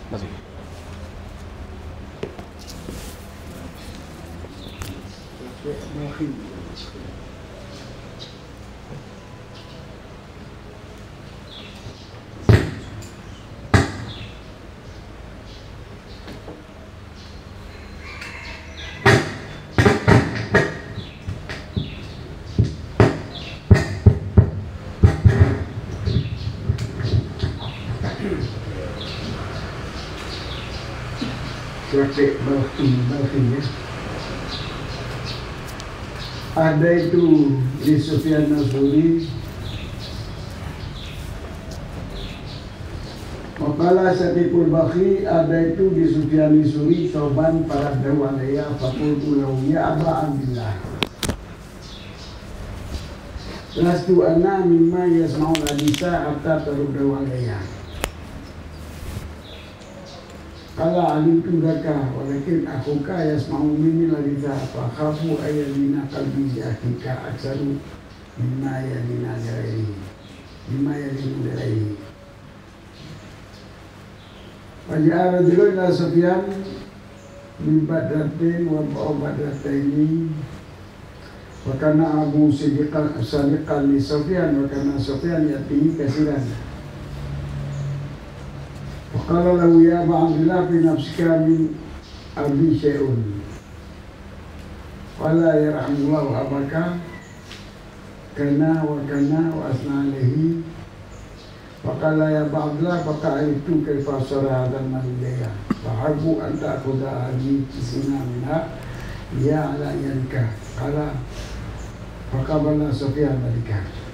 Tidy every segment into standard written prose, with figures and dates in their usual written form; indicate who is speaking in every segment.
Speaker 1: Masih.
Speaker 2: Praktek balkhinya. Ada itu di Sufyan Ats-Tsauri. Maqala Syaqibul Bakhi, ada itu di Sufyan Ats-Tsauri, Sauban faraddahu alayya faqultu lahu ya Aba Abdillah, lastu ana mimma yasma'ul haditha hatta taruddahu alayya. Kala alimtu laka walakin akhuka yasma'u minni haditha fa khafu ayyamina qalbi akhika aksaru mimma yalina ghairihi. Wajah rajulun ila Sufyan bin Badratin wa Badrataini wa kana Abu Sadiqan li Sufyan wa kana Sufyan yatihi kasiran. Wa qala lahu ya Aba Abdillah fi nafsika min ardi syai'un wa la yarhamullahu abaka kana wa asna alaihi. Faqala ya Aba Abdillah faqa'aitu kaifa sara hadzal maliyya fahabu an ta'khudha hadhihi tisina minha ya ala yanka. Qala faqabala Sufyan dalika.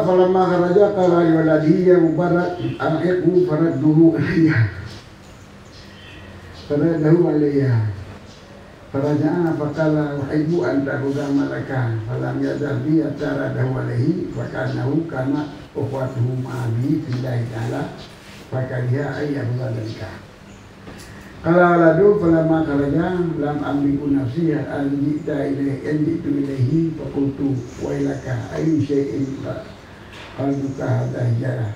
Speaker 2: Falamma kharaja qala li waladihi ya Mubarak alhiqhu faraddahu alayya. Faraja'a faqala uhibbu an ta'khudha malaka falam yadhhab bi ataradahu alayhi wa kana ukhwatuhu ma'abi fillahi ta'ala fakariha ayyabudha dalika. Qala waladu falamma kharaja lam amliku nafsi an ji'tu ilayhi faqultu wa ilaka ayyu syai'in qalbuka hadha hijrah.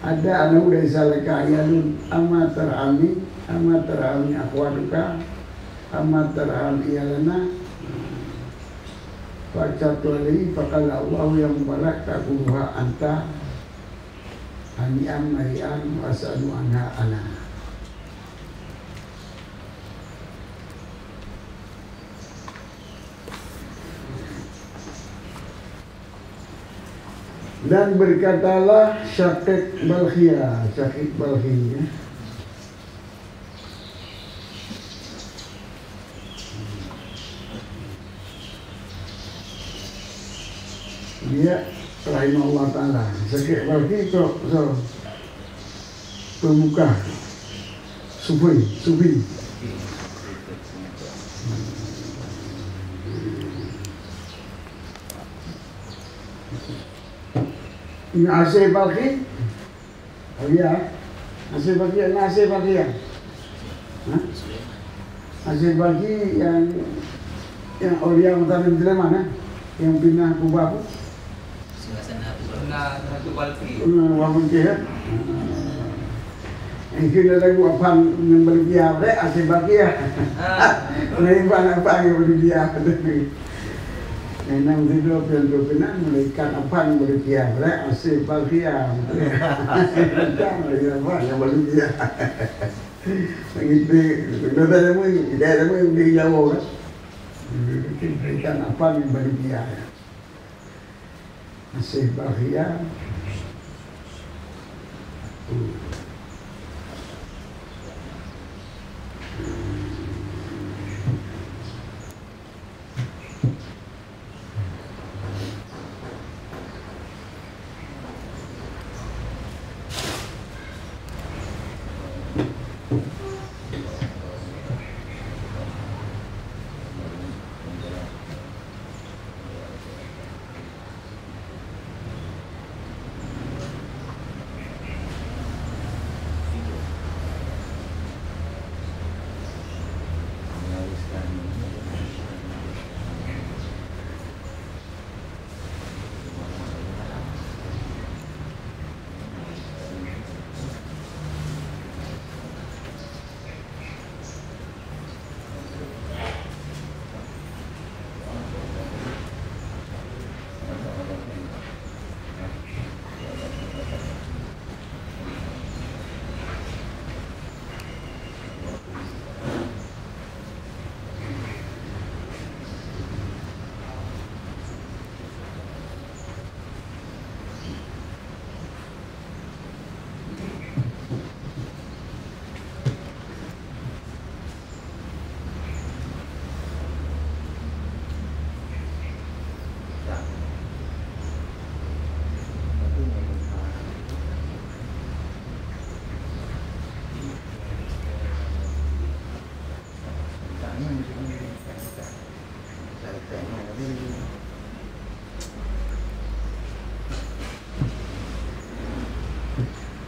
Speaker 2: Ada anu dari salaka ayalun amatar ami akhwaduka amatar ami iyalana fa'acatu alaihi faqala Allahu yang mubarak takuruha anta ani'am mari'am wasa'adu anha ana. Dan berkatalah Syaqib Balkhi ya. Dia rahimahullah ta'ala. Syaqib Balkhi itu pemuka Sufi. Ini Asy Balkhi, ya, Asy Balkhi ya, Asy Balkhi yang Aulia Mutalim Sulaiman, yang pindah ke Babu, Wahun Kehar, yang kira lagu apa membeli dia, Asy Balkhi ya, ini apa yang beli dia, Enam tidur penang mereka apa yang berkia, Asy Balkhi ya, yang berkia. Begitu, sudah ada di Jawa kan, mereka apa yang berkia, Asy Balkhi ya.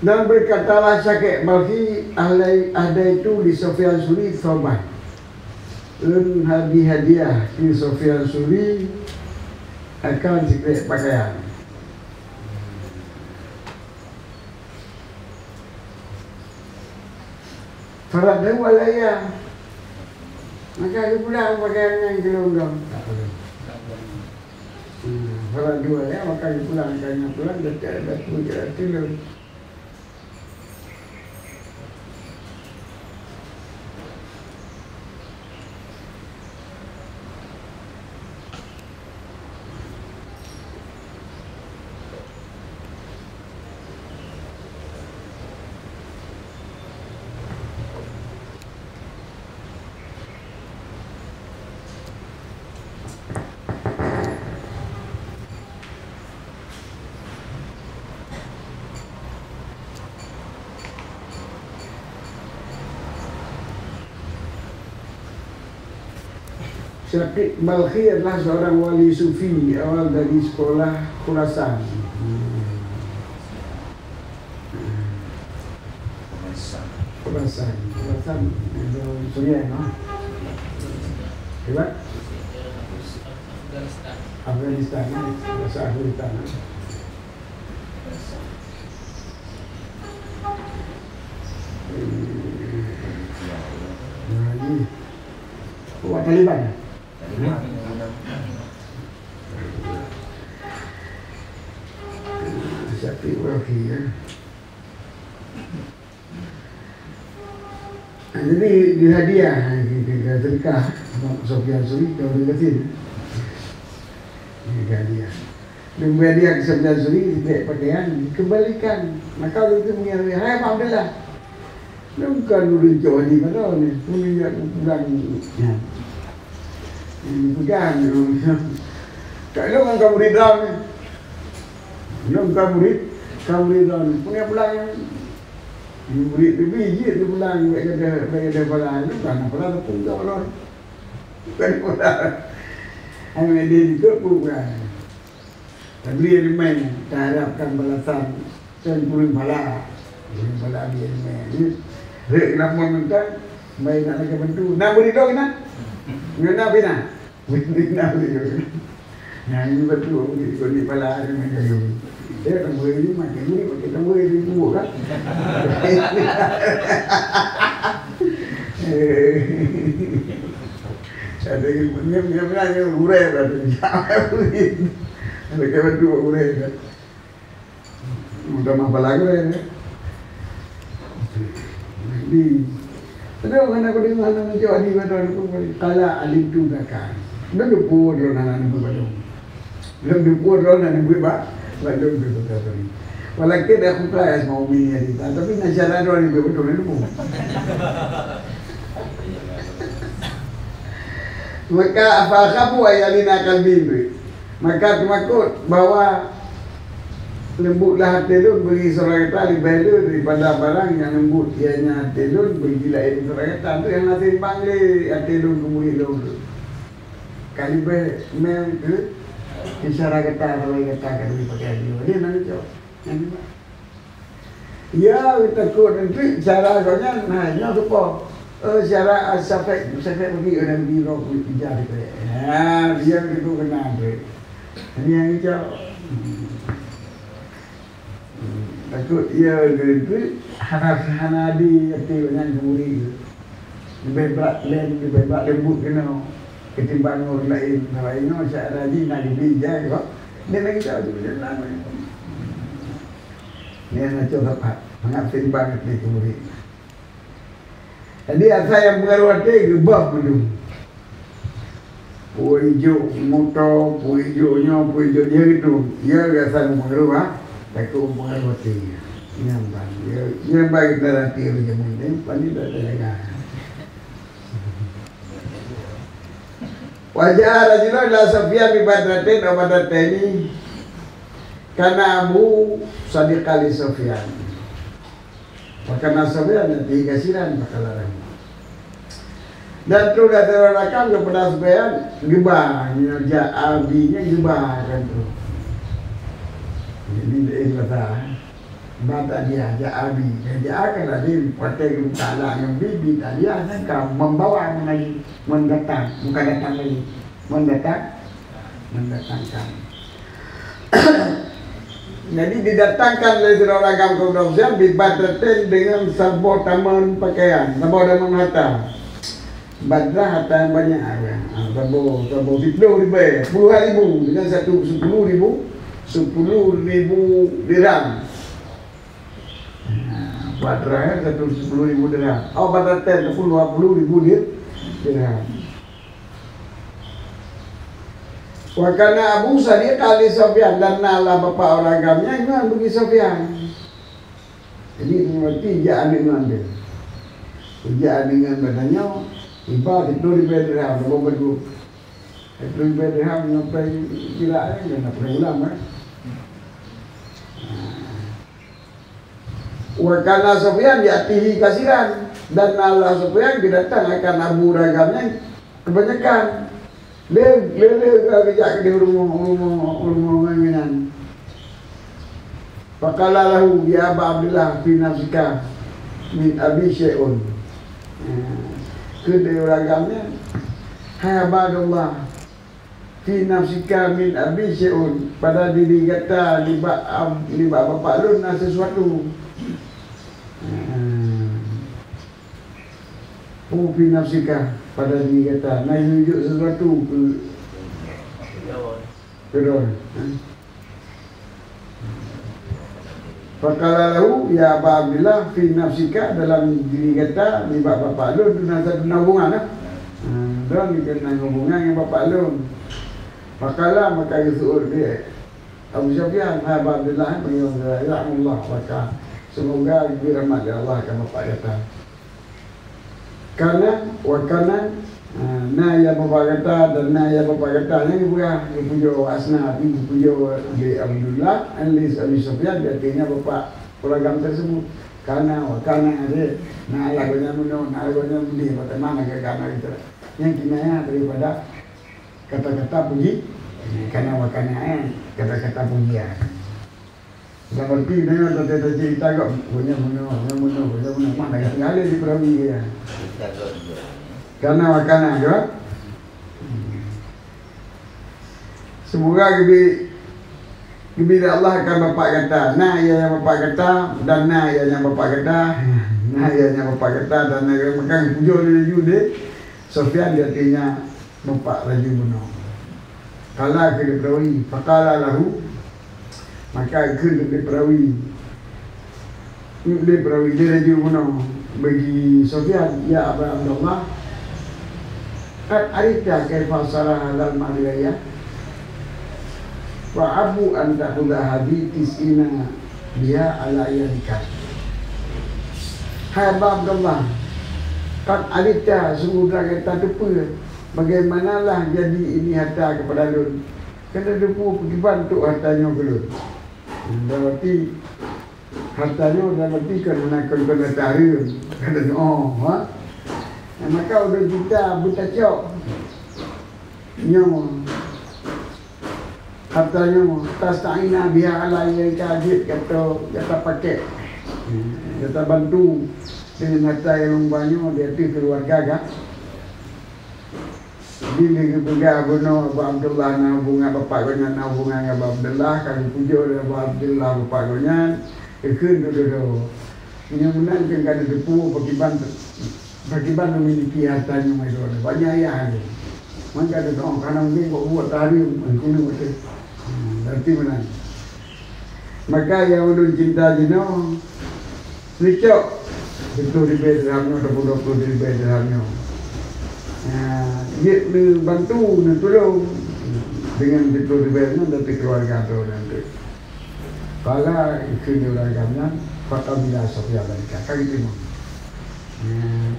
Speaker 2: Dan berkatalah Syakir Balki ada itu di Sufyan Suri Thoban. Un hadiah di Sufyan Suri akan sikit pakaian. Farad dah walaya. Maka dia pulang pakaian yang gelonggong. Tak boleh. Farad dua ya, maka dia pulang kanya pulang dekat ada puja tilung. Syakir Balki adalah seorang wali sufi awal dari sekolah Khurasan. Khurasan itu Suriah, no? Hebat? Afghanistan, bahasa Afghanistan. Buat Taliban. Syakir Balki ya. Jadi di hadiah kita sedekah Sufyan Suri kalau deketin. Ini hadiah. Dan hadiah ke Sufyan Suri tidak pakaian dikembalikan. Maka itu mengira, hai Alhamdulillah. Bukan dulu jauh di mana ni, punya pulang. Ini pegang. Kalau kamu ridha ni, belum kamu ridha ni, punya pulang yang murid tu biji tu pulang baik ada pulang tu kan pulang tu pun kau pulang bukan pulang hanya dia juga bukan tapi dia main tak harapkan balasan dan pulang bala dia main dia kenapa minta main nak lagi bantu nak beri dong nak nak bina nak beri nah ini betul di bala dia main kayu. Dia tak boleh ni macam ni, macam tak boleh ni buat kan? Ada yang punya urai dah tu, jangan boleh. Ada kawan tu urai kan? Mudah mampu lagi ni. Di, ada orang aku dengar nama Jawa di badan aku kala alim tu kan. Dah dupur dia nak nak badan. Belum dupur dia nak nak buat. Belum betul. Walaupun aku kelas mau mini kita, tapi nasyarakat orang itu betul ilmu. Maka apa kamu ayalina kalbin? Maka tumakut bahwa lembutlah hati lu bagi seorang kita lebih baik daripada barang yang lembut ianya hati lu bagi lain seorang kita tu yang nanti panggil hati lu kemudian lu. Kali bermel ke isyarat kata kalau kata kan dipakai dia nanti jawab. Ya takut nanti cara soalnya nanya apa? Cara sampai pergi orang di roh bicara dia. Dia itu kena dia. Ini yang jawab. Takut ia gitu hana di hati dengan muri. Lebih berat lembut kena ketimbang orang lain. Kalau ini saya rajin nak dibijak kok. Dia lagi tahu tu jalan. Dia nak coba mengapain banget ni muri. Jadi asal yang pengaruh hati gebab belum. Puan hijau motor, puan hijaunya, puan hijau dia gitu. Dia rasa mengaruh takut pengaruh hati. Nyambang. Dia bagi hati macam ni. Pani dah jaga. Wajah Rasulullah adalah Sufyan bin Badratin atau Badratini karena Abu Sadiq Ali Sufyan. Maka Sufyan nanti kasiran bakal larang. Dan tu dah terangkan kepada Sufyan gebah, nyerja abinya gebah kan tu. Ini ikhlas. Bata dia Abi, dia akan ada pakai kala yang bibi dia kan membawa mendatang, bukan datang lagi, mendatangkan. Jadi didatangkan oleh seorang kaum Rasul dibadatin dengan sebuah taman pakaian, sebuah taman harta. Badrah harta yang banyak ada. Sebuah 10,000, 10,000 dengan 10,000 dirham. Badrah 10,000 dirham. Oh, badatin 20,000 dirham. Wakana Abu Sa'id kali Sufyan dan nala bapa orang agamanya Imam bagi Sufyan. Jadi berarti jaan dengan dia. Jaan dengan badannya ibarat itu di dirham, berdua. Itu di dirham sampai kira nak ulama. Wakana Sufyan diatihi kasiran dan nala Sufyan didatang akan Abu ragamnya kebanyakan. Lele kerja di rumah mainan. Faqala lahu ya Aba Abdullah fi nafsika min abi syai'un. Kedua ragamnya, hai Aba Abdullah fi nafsika min abi syai'un, pada diri kata di bapak lu ada sesuatu. Oh fi nafsika, pada diri kata nak tunjuk sesuatu ke kedua. Faqala lahu ya Aba Abdullah fi nafsika, dalam diri kata ni bapak lu ada satu hubungan lah. Dan kena hubungan dengan bapak lu. Faqala, maka Yusuf dia Abu Sufyan, Aba Abdullah ya Allah, maka semoga dirahmati Allah akan bapak kata. Karena wakana naya bapak kata dan naya bapak kata yang pujo asna ibu pujo di Abdullah alis Abi Sufyan, artinya bapak pelagam tersebut. Karena wakana ada lagunya mudi bagaimana karena itu yang kinaya daripada kata-kata puji, karena wakana kata-kata pujian. Seperti dengan cerita kok punya mana tinggal di perawi ya. Karena wakana juga. Semoga kebira Allah akan bapak kata, nah ya yang bapak kata dan nah ya yang bapak kata, nah ya yang bapak kata dan makan pujo dia juga. Sufyan dia artinya bapak Raja Buno. Kala ke perawi, faqala lahu, maka ke perawi dia Raja Buno bagi Sufyan, ya Aba Abdullah, arifta kaifa sarah halal maliyah wa abu an ta'khudha hadits ina dia ala yadika. Hai Aba Abdullah, kan arifta sungguh kata depu bagaimanalah jadi ini harta kepada lu. Kena depu pergi bantu hartanya ke lu. Berarti hartanya berarti kena tarik, kena maka udah kita buta cok nyawa hartanya tas ta'ina biha ala yang kajit kata pakai kata bantu dengan harta yang banyak dia tu keluarga kan. Bila kita bunuh Abu Abdullah na hubungan bapak konya na hubungan Abu Abdullah kami pujuk Abu Abdullah bapak konya kekun dulu punya menang kan kada depu bagi memiliki hartanya mereka banyak ya ada. Maka ada orang kadang ni kau buat tari kuno macam berarti menang. Maka yang ulun cinta jino licok betul di bedrahnya 20 di bedrahnya. Dia bantu dan tolong dengan betul di bedrahnya dari keluarga tu nanti. Kalau keluarganya fakabila Sufyan mereka kaki itu.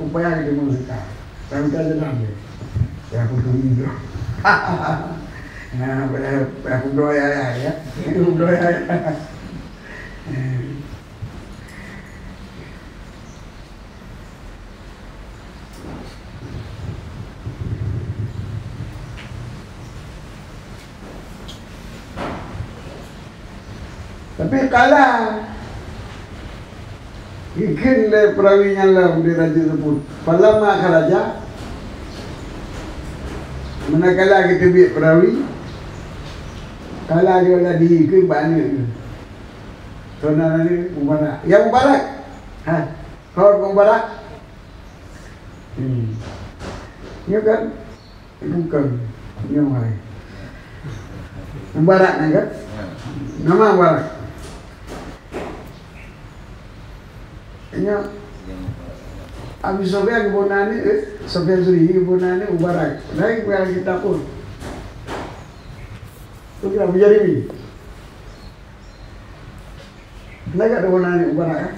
Speaker 2: Upaya kita mereka kami tak jalan dia aku tunggu dulu aku doa ya aku doa ya. Tapi kalah Ikan le perawi nyalam di raja sebut. Palama karaja, manakala kita biar perawi, kala dia lah di ikan banyak. Saudara ni Mubarak. Ya Mubarak. Ha, kau Mubarak. Ya kan? Bukan. Ya mai. Mubarak ni kan? Nama Mubarak. Nya Habis Sofyan kebunan ni, Sofyan Suri kebunan ni Mubarak. Lain kuala kita pun. Tu kira menjadi ni. Lain kat kebunan ni Mubarak kan?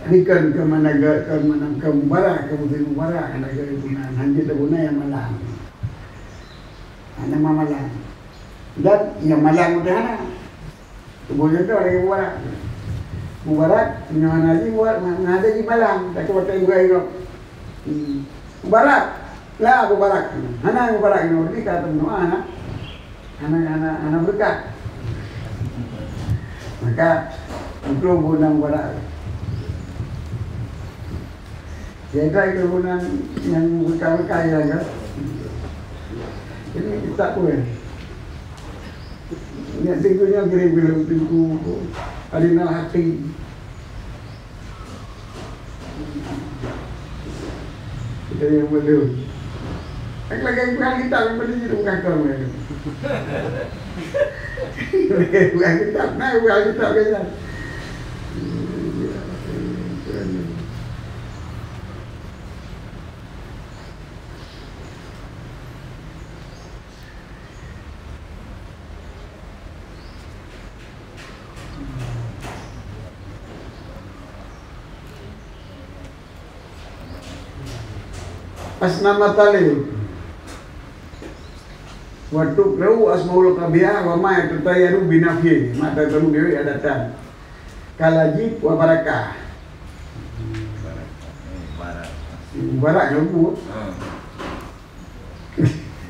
Speaker 2: Ini kan ke Mubarak, ke Mubarak, anak ke kebunan. Hanjit kebunan yang Malang. Nama Malang. Dan yang Malang udah anak. Kemudian tu orang Mubarak. Mubarak, nyaman lagi buat ada di Malang. Tak kau pakai buat itu. Mubarak, lah Mubarak. Anak Mubarak ini kata semua anak berkat. Maka untuk guna Mubarak. Jadi kebunan yang berkah-berkah ya kan. Ini kita pun. Yang tinggunya kira-kira tinggu Adinal hati. Kita yang belum. Lagi bukan kita yang beli itu bukan kamu. Bukan kita, nah bukan kita kaya. Asnama talib waktu kau asmaul kabiah wa ma tatayaru binafi mata talu dewi adatan kalajib wa barakah barak nyebut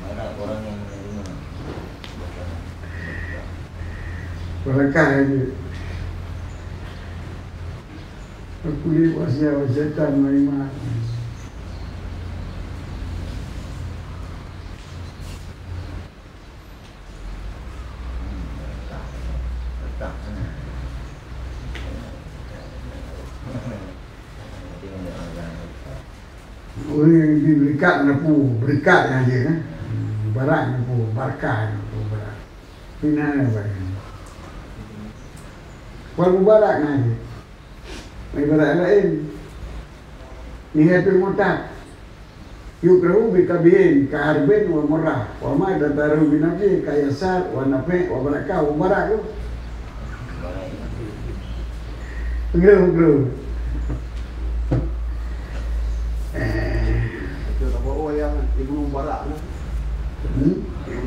Speaker 2: barak orang yang menerima barakah aja aku lihat wasiat menerima. Orang yang diberikan napu berkat aja kan, barak napu barakah napu barak, pina barak. Kalau barak aja, barak lain. Nihatul mutak, yukrahu bikabihin kaharbin wa murah, wa ma dataru binafi kayasar wa nafi wa barakah wa barak tu. Gru.
Speaker 1: Ibu Mubarak lah.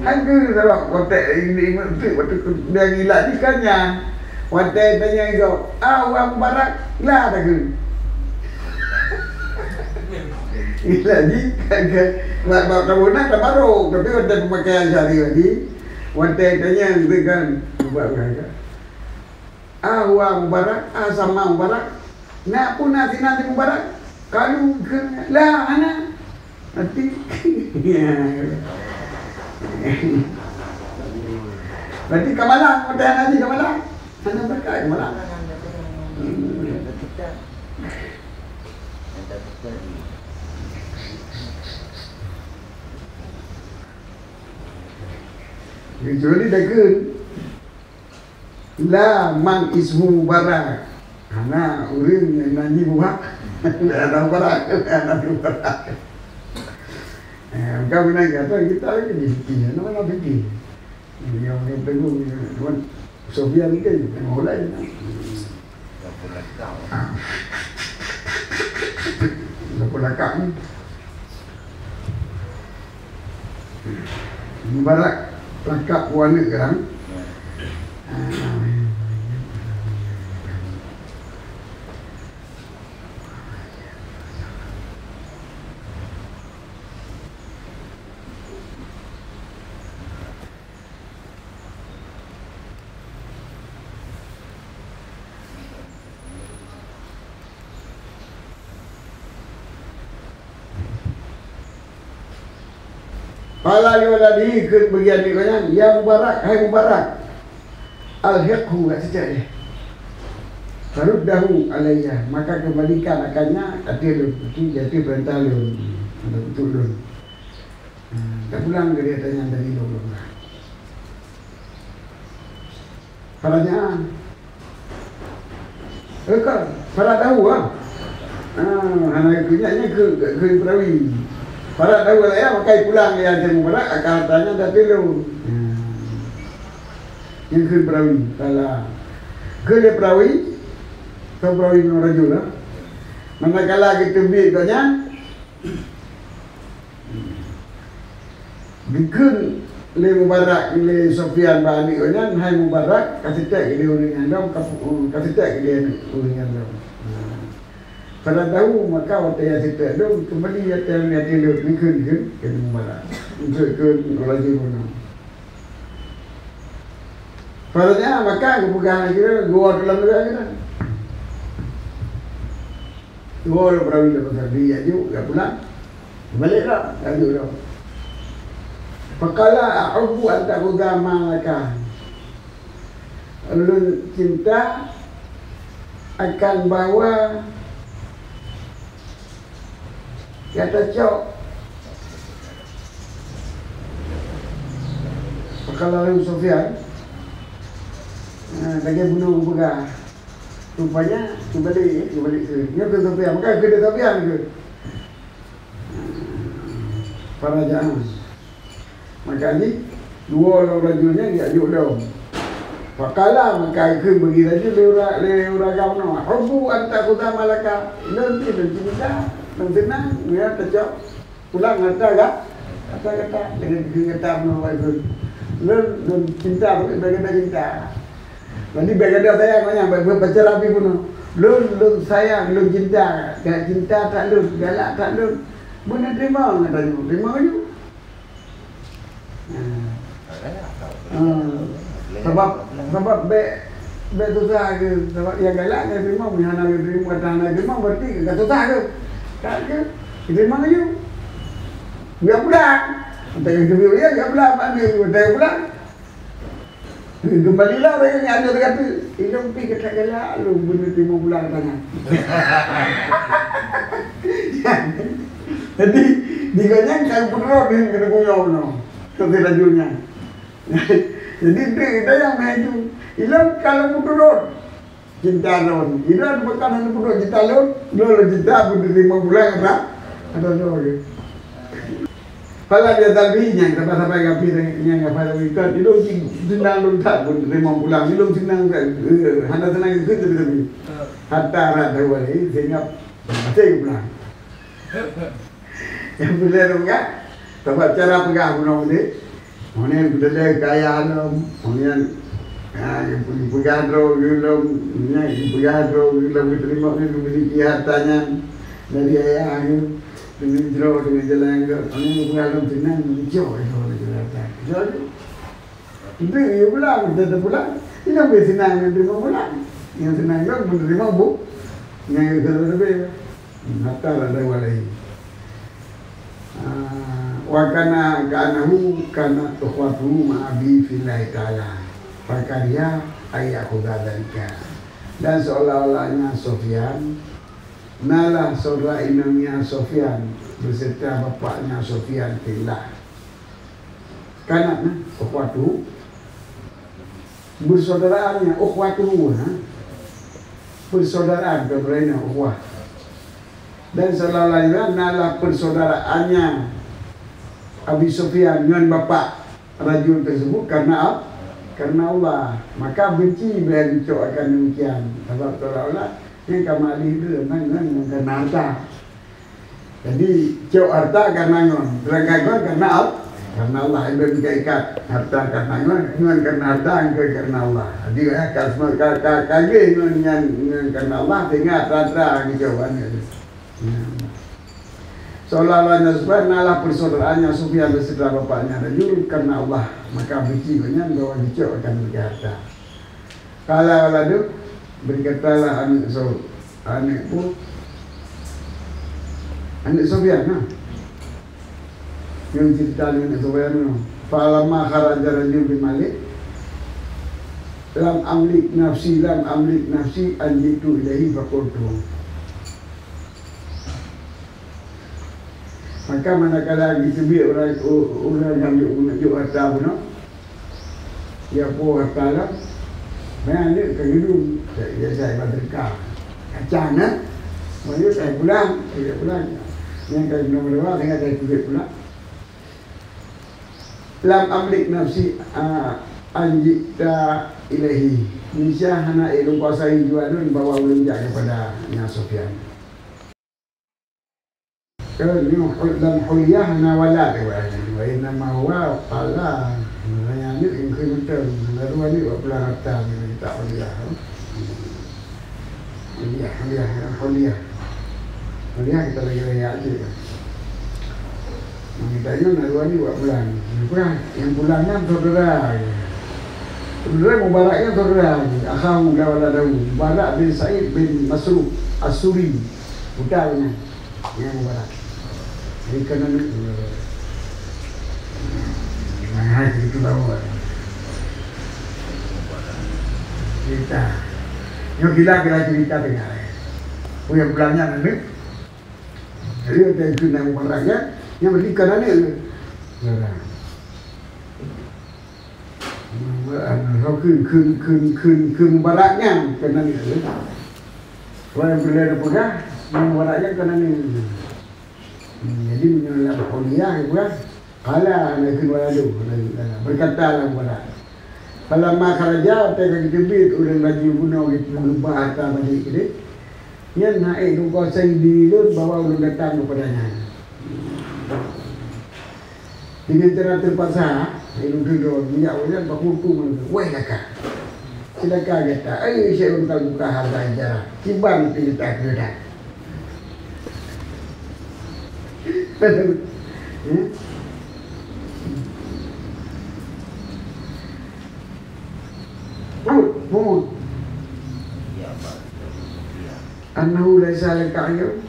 Speaker 2: Ada dalam konteks ini waktu dia gila ni kan yang konteks tanya kau, orang Mubarak lah tak ke? Gila ni kan buat tabunan tak baru tapi konteks pemakaian sehari lagi konteks tanya gitu kan buat kan. Orang Mubarak, sama Mubarak, nak pun nanti Mubarak kalau ke lah anak nanti berarti ke Malang, hotel nanti ke Malang. Mana berkat ke Malang? Kecuali dagun la mang ismu Mubarak. Anak orang yang nyanyi buat ada Mubarak, ada Mubarak. Kau bilang kata kita lagi di sini, nama fikir. Yang tengok tuan Sofyan ni kan tengok lain. Lepas lakak ni, Mubarak lakak warna kan. Qala li waladihi ke bagian ni kan, ya Mubarak, hai Mubarak, alhiqhu kat situ dia. Faruddahu alayya, maka kembalikan akannya atil itu jadi perintah lu untuk lu. Tak pulang ke dia tanya dari dulu. Faranya kan, farah tahu ah. Anak punyanya ke perawi. Farah tahu lah ya, maka pulang dia jadi Mubarak akan tanya dari lu. Yang ke perawi, kalau ke perawi kau perawi rajul lah. Manakala kita biarnya bikin le Mubarak le Sofyan bani orang hai Mubarak kasih tak dia orang yang dom kasih tak dia orang yang dom. Kalau tahu maka waktu yang kita dom kembali atas dia le bikin ke Mubarak untuk ke rajul mana. Padanya maka kebukaan kita gua dalam negara kita. Gua perawi dapat dia juga pulang. Baliklah lanjut dah. Faqala a'ubu an ta'khudha ma'aka. Ulun cinta akan bawa kata cok. Faqala Abu Sufyan lagi bunuh pegang. Rupanya kembali ke dia ke Sufyan, maka ke Sufyan ke para jangan. Maka ni dua orang rajulnya dia ajuk dom. Fakala maka ke bagi rajul le uragam no. Hubu anta khuda malaka. Nanti cinta, nang tenang dia terjauh. Pulang kata dengan kata menawai. Lun cinta bagaimana cinta. Nanti bagaimana sayang banyak baca rapi pun. Lun sayang, lun cinta. Gak cinta tak lun, galak tak lun. Mana terima katanya, terima je. Sebab be susah ke, sebab yang galak ke terima, mihana ke terima, kata terima berarti ke susah ke. Tak ke, terima je. Biar pulang. Tak ke dia biar pulang, mana dia pulang. Kembalilah orang yang ada kata, ini pergi kata galak lu benda terima pulang tangan. Jadi diganyang kan putra din kena kuyaw no. Kasi rajulnya. Jadi dia yang maju. Ilang kalau putra cinta ron. Ilang bukan hanya putra cinta ron, lo cinta pun terima pulang apa? Ada lagi. Kalau dia talbinya kita sampai kapi yang apa lagi kan itu senang lu tak pun terima pulang. Itu senang hanya senang itu tapi. Hatta ada wali sehingga pasti pulang. Yang boleh enggak? Sebab cara pegang pulau ni, orang boleh kaya alam, orang yang pegang drog, yang pegang drog, yang terima ni memiliki hartanya dari ayah ni, dengan drog dengan jalan orang yang pegang senang jauh orang jalan. Jadi itu ia pulang, kita pulang, ini lebih senang yang terima pulang, yang senang kan menerima bu, yang lebih hatta ada walai. Wakana kanahu kana tukhwatuhu ma'abi fillahi ta'ala Fakarya ayyahu dzalika. Dan seolah-olahnya Sofyan nalah saudara imamnya Sofyan beserta bapaknya Sofyan fillah. Kanaknya tukhwatuhu bersaudaraannya ukhwatuhu persaudaraan keberanian ukhwah. Dan seolah-olahnya nalah persaudaraannya Abi Sufyan dengan bapa rajul tersebut karena Allah. Maka benci bila dicok akan demikian. Sebab seolah-olah yang kamali itu memang karena harta. Jadi cok harta karena ngon, terangkan karena Allah. Ibu ikat harta karena ngon karena harta karena Allah. Jadi kagak ngon karena Allah sehingga harta dicokkan itu. Seolah-olahnya Sufyan nalah persaudaraannya Sufyan beserta bapaknya rajul karena Allah, maka benci banyak bahwa dicok akan berkata. Kalau waladu berkatalah anak Sufyan Yung cerita ni nak supaya no. Falamma kharaja rajul bin Malik lam amlik nafsi anjitu ilahi faqultu. Maka manakala disebut orang yang menunjuk harta pun, dia pun harta lah. Mana ke hidung, saya berderka. Kacang nak, malu saya pulang. Yang kali nombor 2 saya dah ikut pulang. Lam amlik nafsi anjita ilahi. Nisya hana ilmu kuasai jualun bawa ulun kepada Nya Sufyan. Kalau dalam huliyah nawala wa inama huwa qala yang ini incremental lalu ini berapa harta kita huliyah kita lagi raya aja kita ini lalu ini berapa yang bulannya saudara mubaraknya saudara akhamu lawaladahu Mubarak bin Sa'id bin Masruq As-Suri putaranya yang mubarak. Jadi kena ni, mana itu tahu? Cerita, yang gila cerita dengar. Punya pulangnya nanti, jadi ada itu nama orangnya, yang beri kena ni. Kau kun baraknya kena ni. Kalau yang beli ada pegah, yang baraknya kena ni. Jadi menyelap huliyah itu kan kala naikun waladu berkatalah kepada falamma kharaja tega ditebit udah lagi bunuh gitu lupa harta balik ini yang naik tu kuasai dilun bawa ulun datang kepadanya dengan cara terpaksa ilmu tidur minyak wajan berhukum weh laka silakan kata saya untuk buka harta jarah cibang kita kerja. Mut. Annahu laisa laka ayu.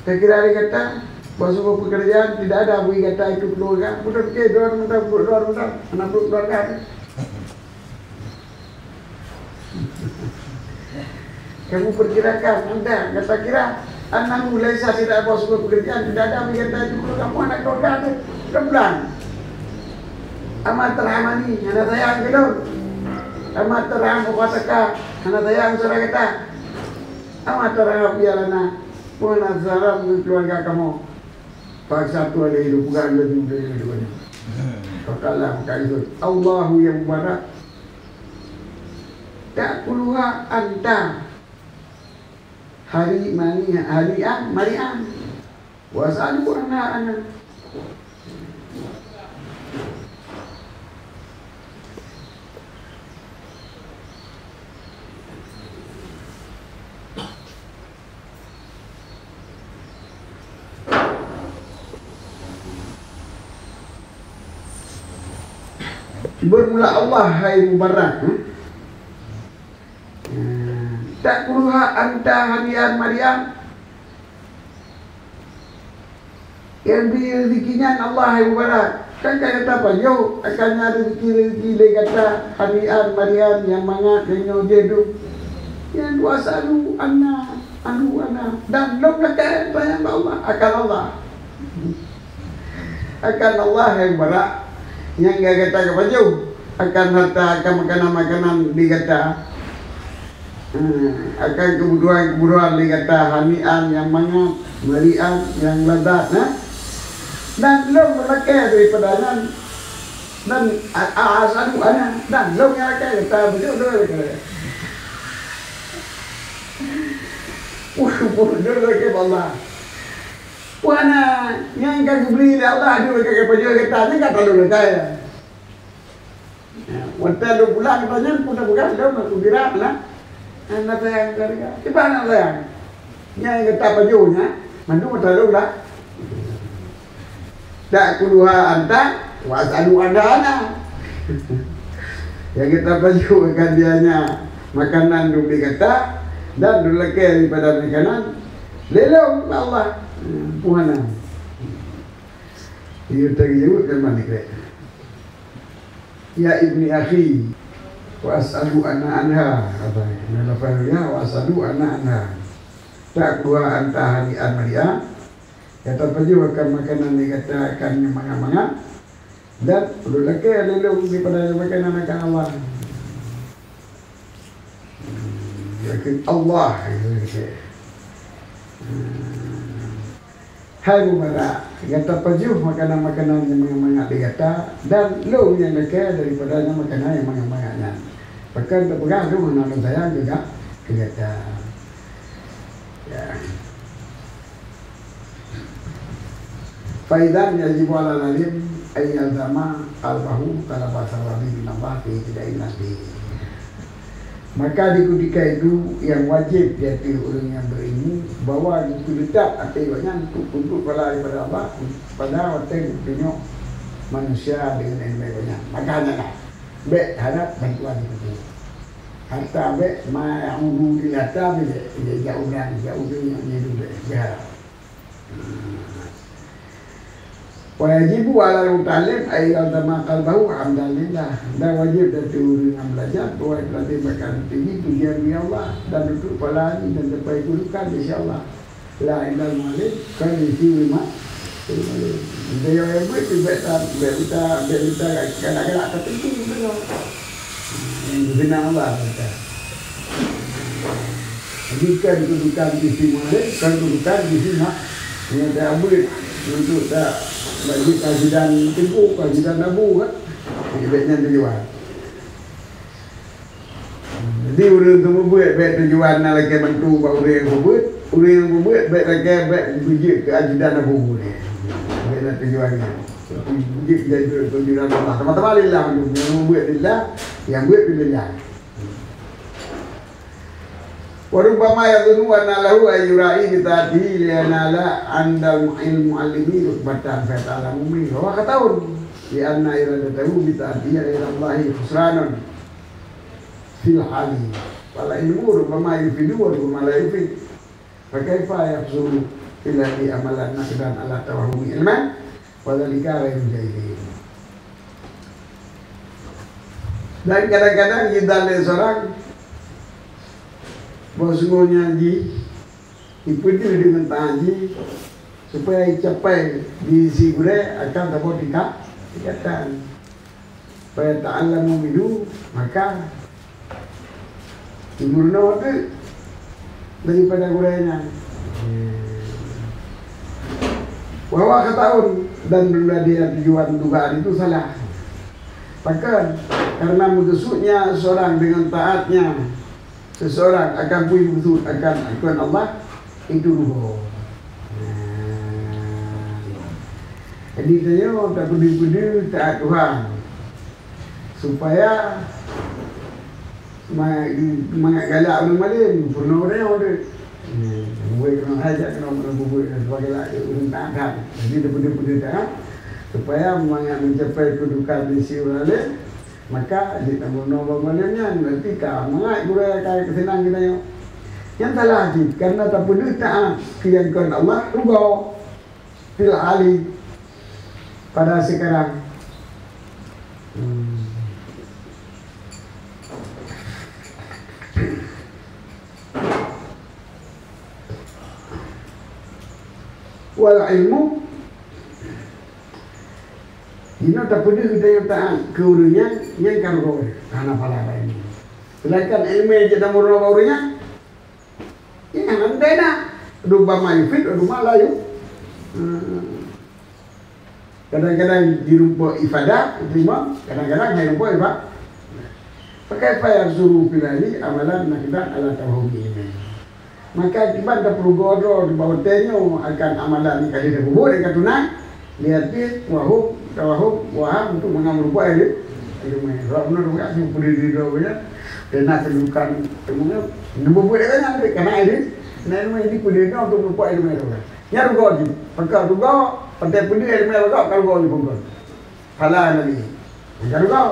Speaker 2: Tak kira dia kata bahasa pekerjaan tidak ada bagi kata itu keluarga. Bukan ke doar mudah anak keluarga. Kamu perkirakan anda kata kira anak mulai saya tidak bos pekerjaan tidak ada berkata itu kalau kamu anak keluarga tu rembulan amat terhamani anak sayang gelon amat terham kata anak sayang saudara kata amat terham biarana pun anak salam keluarga kamu paksa tu ada hidup bukan lebih dari hidupnya katalah maka itu Allahu yang mubarak tak puluha anta hari Mariam wasalu anak-anak bermula Allah hai mubarak tak puluha anta hadian Maryam yang beri rezekinya Allah yang mubarak kan kata apa yo akan ada rezeki kata hadian Maryam yang mangat yang nyojedu yang dua salu anak dan lom lekat bayang Allah akan Allah yang mubarak yang gak kata kepada akan harta akan makanan dikata akan kebutuhan dikata hanian yang mangat melian yang ledat dan lo melekat daripada dan asal anak dan lo yang lekat kata betul dia lekat Allah wana yang kau beri Allah dia lekat kepada kata ni kata lo lekat waktu lo pulang katanya bukan lo aku bilang lah anak sayang keluarga. Siapa anak sayang? Yang kata pajunya, mandu matalog lah. Tak kuluha anta, wasalu anda. Yang kita paju akan dianya makanan dulu kata dan dulu lagi pada makanan. Lelong Allah, puhana. Dia terjawab dan mana kira? Ya ibni akhi, wa as'alu anha apa ya? Nalafanya wa as'alu anha. Tak dua antah hari amalia. Kata baju akan makanan dikatakan manga-manga dan perlu lagi lelong daripada makanan akan Allah. Yakin Allah hai mubara kata baju makanan-makanan yang manga-manga dikata dan lo yang lagi daripada makanan yang manga-manga. Bahkan terpegang tu mana saya juga kata ya. Faidan yajib ala nalim ayyazama qalbahu kala bahasa Arabi nambah tidak inati. Maka di ketika itu yang wajib di hati orang yang berilmu bahwa itu letak hatinya untuk pada daripada Allah pada waktu dunia manusia dengan ilmunya. Makanya lah baik harap bantuan itu. Harta baik ma ulu dilata baik jauh yang hidup berharap. Wajibu ala mutalim ayat sama kalbahu amdalillah. Dan wajib dari orang yang belajar bahwa berarti bakal tinggi tujuan dia Allah dan duduk palani dan terbaik kedudukan insyaallah. La ilaha illallah kan isi lima. Dia yang buat beta kadang-kadang tertinggi betul. Benar Allah kata. Jika kedudukan di sini kan kedudukan di sini yang tak boleh untuk tak bagi kajian tempuh, kajian nabu kan, baiknya tujuan. Jadi orang tu membuat baik tujuan nak lagi bantu orang yang membuat baik lagi baik bujik kajian nabu ni. Baiklah tujuannya. Bujik jadi tujuan Allah. Teman-teman lillah yang membuat lillah, yang buat lillah. Warubama yadhunnu anna lahu ayyurai bitati lianala andal ilmu alimi rukbatan fatalamu min wa kataun li anna iradatahu bitati ila Allahi khusranun fil hali wala ilmu rubama yufidu wa rubama la yufid fa kaifa yahsulu illa bi amalan naqdan ala tawahumi ilman wa dhalika la yujahidin. Dan kadang-kadang kita lihat seorang bosnya haji dipenuhi dengan haji supaya capai di sigure akan dapat dikatakan supaya ta'allamu minhu maka iburno itu daripada guranya bahwa ketahuan dan bila dia tujuan dugaan itu salah bahkan karena mutusuknya seorang dengan taatnya seseorang akan punya betul akan Allah itu ruh. Jadi saya tak peduli taat Tuhan supaya mengalak orang lain pun orang ada. Buat kena hajat kena buat sebagai lagi orang taat. Jadi peduli taat supaya mencapai kedudukan di sisi orang lain. Maka kita menolong malamnya nanti mengai gura kaya kesenang kita yang salah lagi karena tak peduli taat kiankan Allah rugau fil ali pada sekarang wal ilmu ini tak peduli kita yang taat ke urunya yang kan kau karena pala ini. Sedangkan ilmu yang kita menolong urunya, yang nanti dah rubah mayufid, rubah layu. Kadang-kadang dirubah ifadah, terima. Kadang-kadang dirubah ifadah. Pakai apa yang suruh pilih amalan nak kita ala tauhid ini. Maka kita tak perlu godro di bawah tenyo akan amalan kali dah buat dekat tunai. Lihat dia wahub wahab untuk mengambil buah ini. Kalau benar bukan sih boleh didoanya. Dan nak kedudukan temunya buat dia kan karena ini. Nah ini boleh dia untuk buat ilmu itu. Ya rugo je. Pakai rugo, pandai pun dia ilmu rugo kalau rugo je pun. Halal lagi. Ya rugo.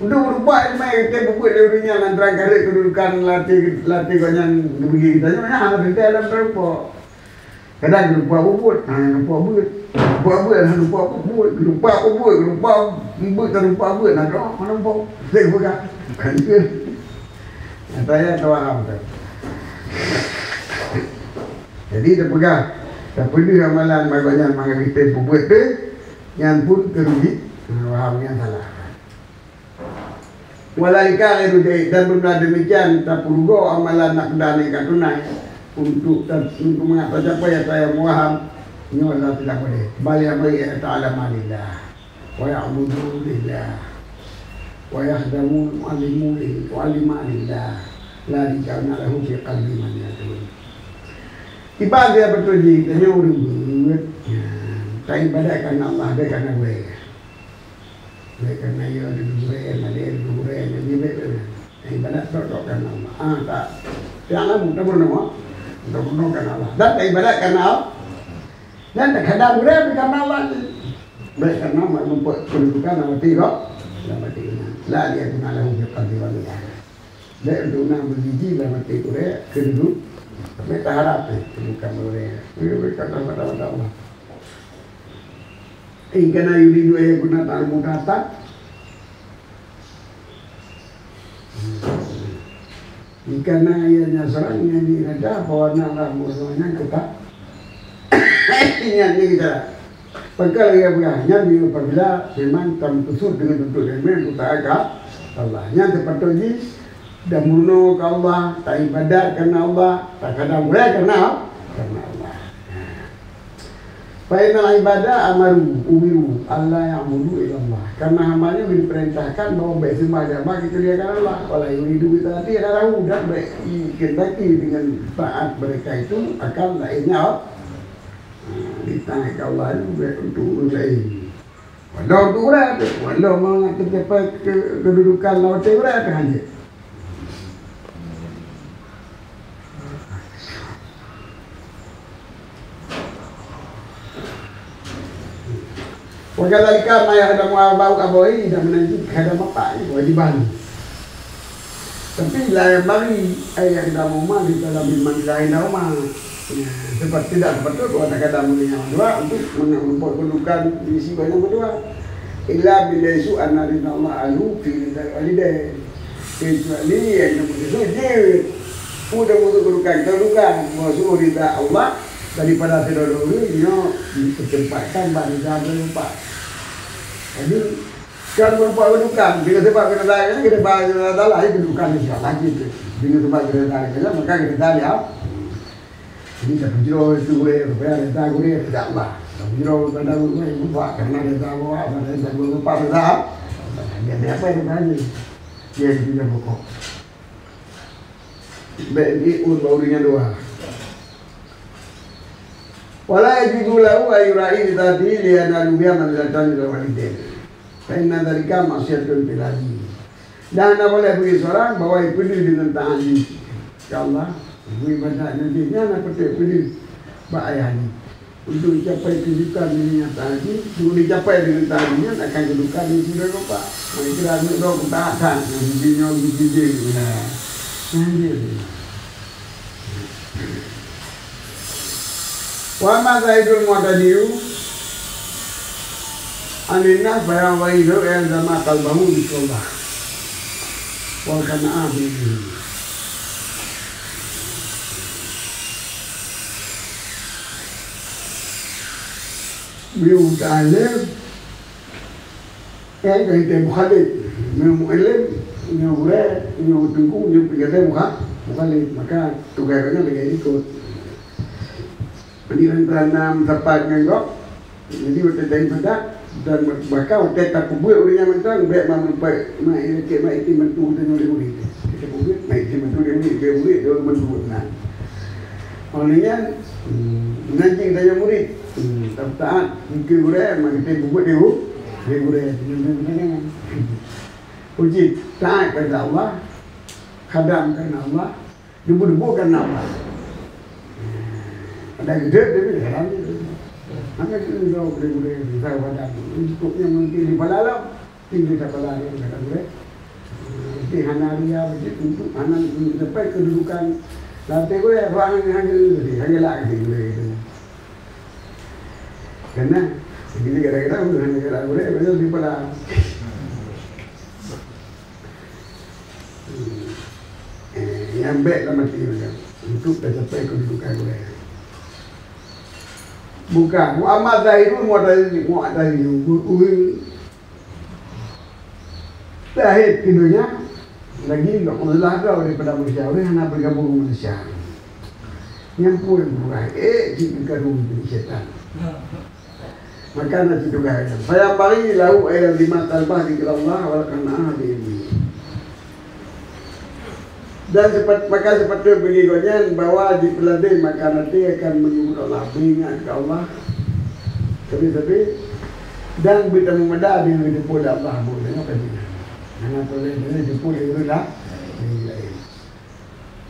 Speaker 2: Untuk buat ilmu kita buat dirinya antara kedudukan latih kau yang begini kita. Jangan ada dalam berapa. Kadang lupa bubut, lupa bubut, lupa bubut, lupa bubut, lupa bubut, lupa bubut, lupa bubut, nak kau mana lupa? Saya pegang, kan dia. Saya tahu apa tu. Jadi dia pegang. Tak perlu amalan banyak mangga kita bubut tu, yang pun kerugi, faham yang salah. Walaika itu dan benar demikian tak perlu amalan nak dana tunai. Untuk mengatakan apa yang saya faham, ini Allah tidak boleh. Balik balik ta'ala malillah, wa ya'budu lillah, wa yakhdamu mu'allimu lillah, la dikana lahu fi qalbi man yatun. Ibadah betul je, tanya urut. Tak ibadah kerana Allah, dia kerana gue. Gue kerana dia ada gue, ada gue, ada dia. Ibadah tak kerana Allah. Tak. Jangan tak bernama. Untuk menolongkan Allah dan ibadat karena Allah dan kadang mereka karena Allah baik karena membuat kedudukan nama tiga nama tiga lah dia guna lahu fi qalbi wa lisan dan untuk nama biji nama tiga keduduk mereka harap kedudukan mereka kata Allah ingkana yuridu ya guna ta'al-mudatan karena ianya serangnya di ada bawana lah musuhnya kita ingatnya kita perkara yang berhanya di apabila memang tertusuk dengan bentuk yang kita agak Allahnya seperti ini dan murno ke Allah tak ibadat karena Allah tak kadang boleh karena Allah Fainal ibadah amaru umiru Allah yang mudu ilallah karena hambanya diperintahkan bahwa baik sembah jamaah kita lihatkan Allah kalau yuridu kita hati adalah mudah baik kendaki dengan taat mereka itu akan lainnya ditanya ke Allah itu baik untuk lain walau itu berat walau mencapai kedudukan laut itu berat hanya Wakadhalika ma yahdamu abau abawai dan menanti hadam apa wajiban. Tapi la bagi ayat dalam rumah di dalam iman lain rumah. Seperti tidak seperti itu kata-kata yang kedua untuk mengumpul kedudukan di sisi yang kedua. Illa bila isu anarina Allah alu fi walidain. Kecuali yang bersujud udah untuk kedudukan masuk ridha Allah daripada terdahulu ini ditempatkan bagi jaga lupa. Jadi kan berupa kedudukan, bila sebab kedudukan kita bahas adalah kedudukan siapa lagi tu. Bila sebab kedudukan kita maka kita lihat. Ini tak jauh itu supaya kita gurih tidak Allah. Jauh pada gurih lupa karena kita bawa pada kita lupa pada. Dia apa yang tadi? Dia tidak pokok. Baik baurinya dua. Wala yajidu lahu ayurai tadi liana lumia manzilatan ila walidain. Karena dari kama maksiatun biladi. Dan anda boleh bagi seorang bahawa peduli dengan ta'ali ke Allah. Ibadah nantinya anda peduli bak ayahnya. Untuk dicapai kedudukan dengan ta'ali. Untuk dicapai dengan ta'alinya akan kedudukan yang sudah lupa. Mereka ada doa ketaatan. Nantinya dijijik. Nanti. Wa ma zaidul mu'tadiyu aninnas bayang wa idu yang zama kalbahu bisullah wal kana'ah bihi beliau ta'alim kaya mukhalid mu'alim tunggu mukhalid maka tugasnya lagi ikut pendidikan tanam tepat ngengok jadi waktu dari pada dan bakal waktu tak kubur olehnya mentang baik mampai mai ke mai ti mentu dengan murid kita kubur mai ti mentu dengan murid dia mentu nah olehnya nanti kita murid taat ke murid mai kita kubur dia murid dengan uji taat kepada Allah khadam kepada Allah debu-debu kepada Allah ada gede dia heran angkat itu jauh boleh saya pada untuknya mungkin di balalam tinggi kepala dia kata boleh di hanaria begitu untuk anak sampai kedudukan lantai gue ruangan hanya lagi boleh Karena begini kadang-kadang dengan negara boleh betul di pada. Yang baik lah mati macam untuk dah capai kedudukan boleh. Bukan Muhammad Zahirul Muhammad Zahirul Zahid kidunya lagi Allah kau daripada manusia oleh hanya bergabung dengan manusia. Yang pun bukan jika rumah syaitan. Maka nanti juga saya bagi lahu ayat 5 talbah di Allah wal qanaah bi. Dan maka seperti begini bahwa di peladai maka nanti akan menyebut Allah, mengingat ke Allah tapi dan kita memadai dengan dipul Allah boleh apa dia karena boleh dipul itu lah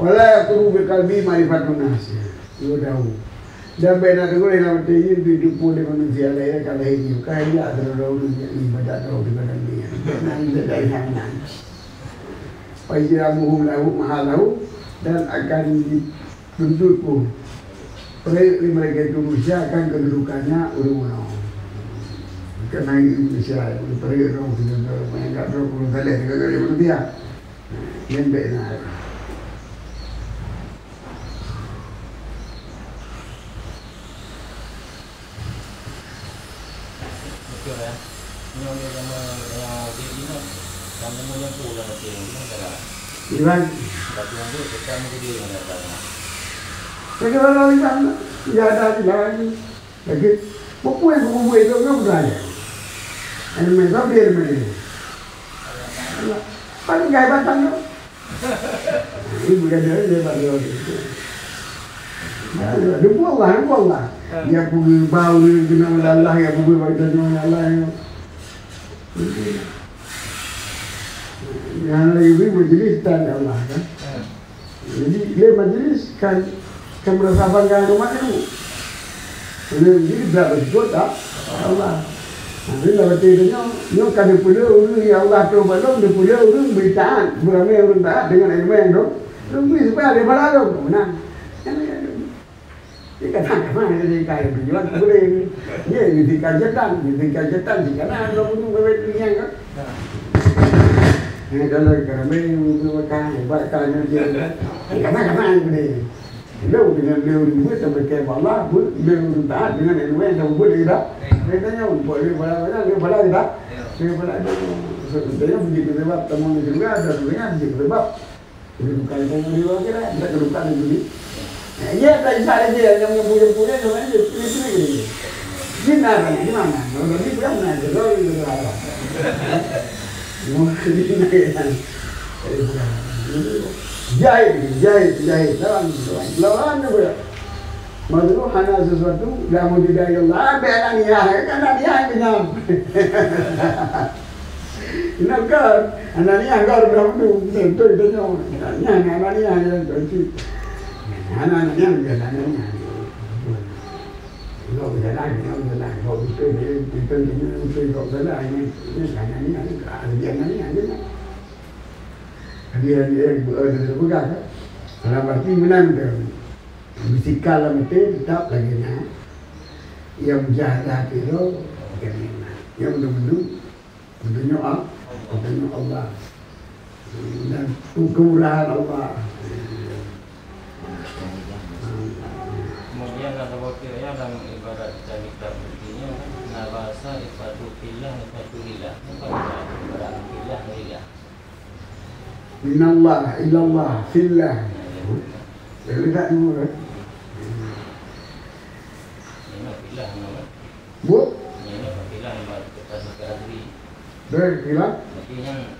Speaker 2: wala tu berkalbi marifatun nas itu tahu dan benar tu kalau dia dipul manusia lain kalau ini kaya terlalu ibadat terlalu dengan dia nanti dari sana Fajramuhum lahu mahalahu dan akan dituntut pun mereka itu manusia akan kedudukannya urung-urung karena Indonesia pergi orang sudah menganggap orang pun salah kali manusia lembek nak
Speaker 3: betul ya ini sama yang di kamu yang pulang nanti negara.
Speaker 2: Iwan.
Speaker 3: Tapi yang tu kita mungkin dia yang ada.
Speaker 2: Bagaimana Iwan? Ya ada lagi. Lagi, buku itu nggak berani. Ini mereka biar mereka. Paling gaya batang tu. Ini bukan dia batang. Dia buang lah. Dia pergi bau dengan Allah, dia pergi dengan Allah. Yang lagi majlis tanda Allah kan. Jadi dia majlis kan merasakan rumah itu. Jadi berapa juta Allah. Nanti lewat itu nyo kan dipulih ya Allah tu belum dipulih beritaan beramai orang taat dengan ilmu yang dong. Tunggu supaya ada balado menang. Jika tak mana jadi kaya berjuang boleh. Ye di kajetan di kana ada pun berbeza yang kan. Ini kalau kami makan, bakal dia. Kemana ini? Lalu dengan ilmu sampai ke Allah, ilmu taat dengan ilmu yang boleh tidak. Mereka boleh bala tidak. Bala itu. Sebenarnya begitu sebab teman juga ada sebenarnya begitu sebab. Kedudukan yang beliau kira, tidak kedudukan yang beli. Ya, tak bisa aja yang punya sebenarnya ini. Gimana? Nanti punya mana? Kalau itu apa? Jahit lawan apa? Maksudnya hanya sesuatu dah mau tidak Allah, benar dia, karena dia kenyang. Inakkan, anaknya agar berlalu, tentu itu nyawa. Anaknya yang tercip, anaknya anaknya. Kalau berjalan, kalau itu kalau berjalan ini anaknya. Dia berpegang. Kalau berarti menang tu, bisikal mesti tetap lagi nak. Yang jahat itu bagaimana? Yang betul-betul Allah dan kemurahan Allah.
Speaker 3: Kemudian ada wakilnya dalam ibadat kitab begini nabasa ibadatullah ibadatullah ibadatullah.
Speaker 2: Minallah ilallah fillah. Jadi tak mula.
Speaker 3: Ini fillah nama.
Speaker 2: Bu?
Speaker 3: Ini fillah ibadat kita sekali.
Speaker 2: Dah fillah.
Speaker 3: Maksudnya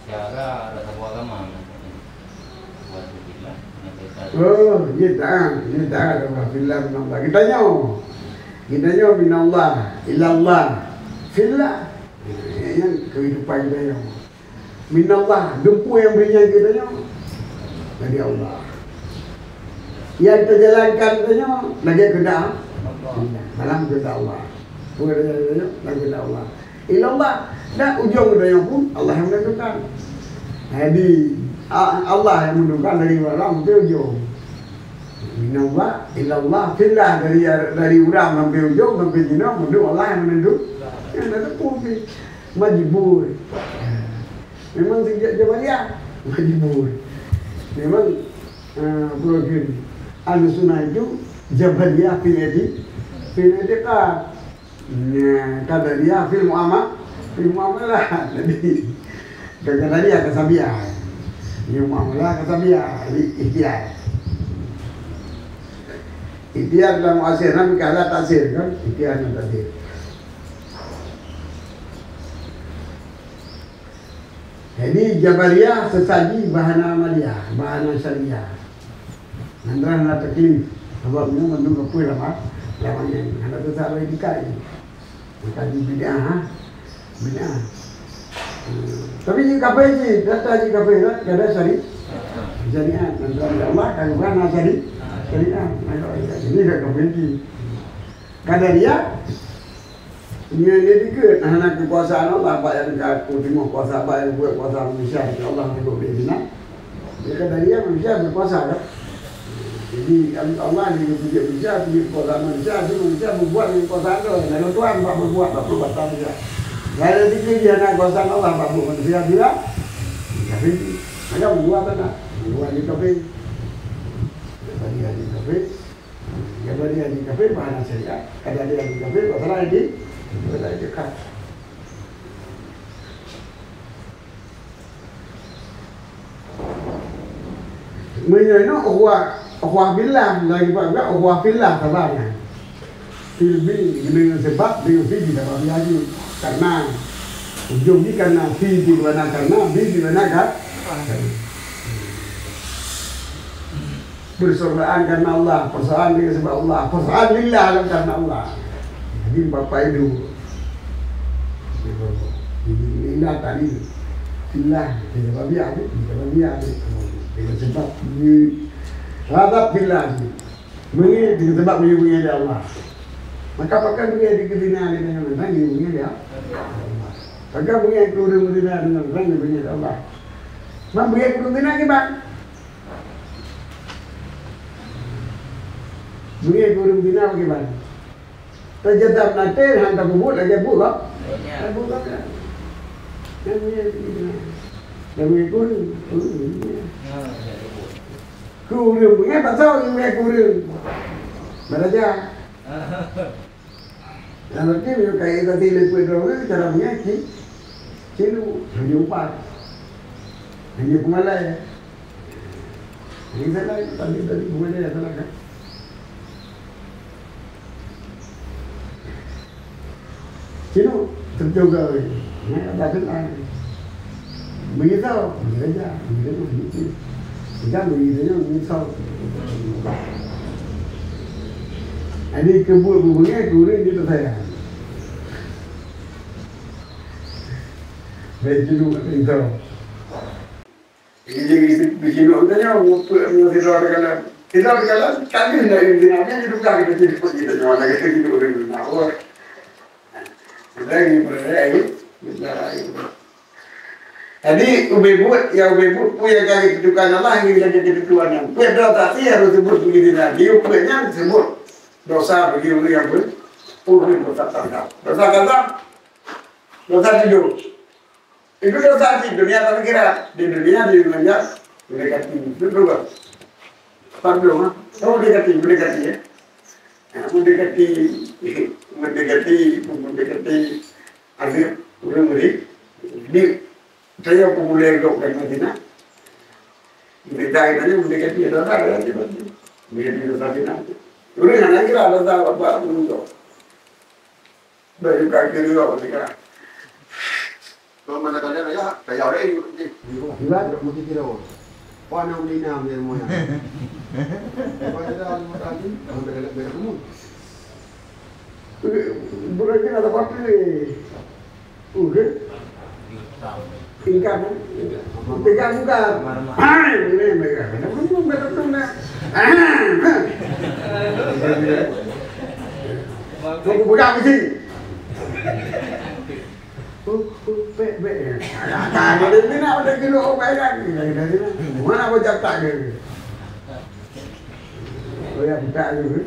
Speaker 3: cara rasa agama. Buat fillah.
Speaker 2: Oh, kita ada fillah minallah. Kita nyo minallah ilallah fillah. Yang kehidupan kita yang minallah, dempu yang berinya kita dari Allah. Yang terjalankan kita lagi kedah dalam kedah Allah. Bukan kita lagi kedah Allah. Ilallah, dan ujung kita pun Allah yang menentukan. Jadi Allah yang menentukan dari malam ke ujung. minallah ilallah fillah dari urang sampai ujung sampai jina mendu Allah yang menentu. Yang ada pun majbur. Memang sejak Jabariyah majbur. Memang program Ahlussunnah itu Jabariyah fil i'tiqad. Qadariyah fil muamalah. Jadi Qadariyah kasabiah. Yang muamalah kasabiah, ikhtiar. Ikhtiar dalam muasir, kan kala tasir kan? Ikhtiar dan tasir. Jadi Jabariyah sesaji bahana amaliyah, bahana syariah. Nandra na taklif. Sebabnya mendung apa lamanya. Anda tu salah dikai. Maka bid'ah, bid'ah. Tapi jika apa sih? Data jika apa? Kada syariah. Nandra Allah kan bahana syariah. Ini dah kembali. Qadariyah dia dikut anak kekuasaan Allah bayar aku tengok kuasa bayar buat kuasa manusia Allah untuk berzina. Dia Qadariyah manusia berkuasa kan. Jadi Allah dia punya manusia punya kuasa manusia, manusia membuat kekuasaan tu. Lalu Tuhan tak membuat perbuatan dia. Lalu dikit dia nak kuasa Allah tak buat manusia dia. Tapi ada membuat mana? Membuat di kafe. Qadariyah di kafe. Qadariyah di kafe bahana syariah. Qadariyah di kafe masalah ini. Boleh dekat. Menyenok ukhuwah billah lagi pada ukhuwah fillah tabarnya. Filbi dengan sebab dengan fi di dalam lagi karena ujung ni karena fi di mana karena bi di mana kan. Bersoalan karena Allah, persoalan dengan sebab Allah, persoalan lillah karena Allah. Jadi bapak itu lillah tadi fillah dengan sebab hadap fillah ini dengan sebab menyembunyi dia Allah. Maka pakai dia dikebina dengan orang menyembunyi dia Allah. Pakai dia kurung dina dengan orang menyembunyi dia Allah. Membuat kurung dina gimana? Buat kurung dina bagaimana? Terjadap nanti hantar bubut lagi buka, buka kan? Yang ni kurung, kurung punya pasal yang punya kurung, beraja. Dan nanti dia kayak tadi lepas itu cara punya cilu, jumpa, hanya pemalai. Ini salah tadi pemalai salah kan? Cino terjaga ni, ada kan? Begitu aja, begitu. Kita begitu. Ini kebun bunga kurang itu saya. Begitu itu. Ini begini orangnya, kita kami dari dinamnya itu kami jadi kita cuma lagi gitu orang. Lagi berlari, berlari. Jadi ubebut punya kali kedudukan Allah yang menjadi kedudukannya. Dosa tadi harus sebut begitu tadi. Ubenya sebut dosa begitu yang pun dosa kata. Dosa kata, dosa tidur. Itu dosa di dunia tapi kira di dunia mendekati itu juga. Pardon, mendekati ya. Mendekati akhir orang beri di saya populer dok dan Madinah berita ini mendekati ada lagi mendekati Madinah orang yang kira ada apa untuk dari kaki juga mereka
Speaker 1: kalau mana kalian ya kayak orang ini gila mesti kira Pana ulinam dia moya. Pada dalam tadi, beda umum.
Speaker 2: Berarti ada apa ni? Udah. Tingkat, tingkat bukan. Ini mereka. Kamu betul nak. Kamu buka mesti. Be. Ada ni nak ada kilo bayar. Mana bocah tak dia. Saya buka dulu.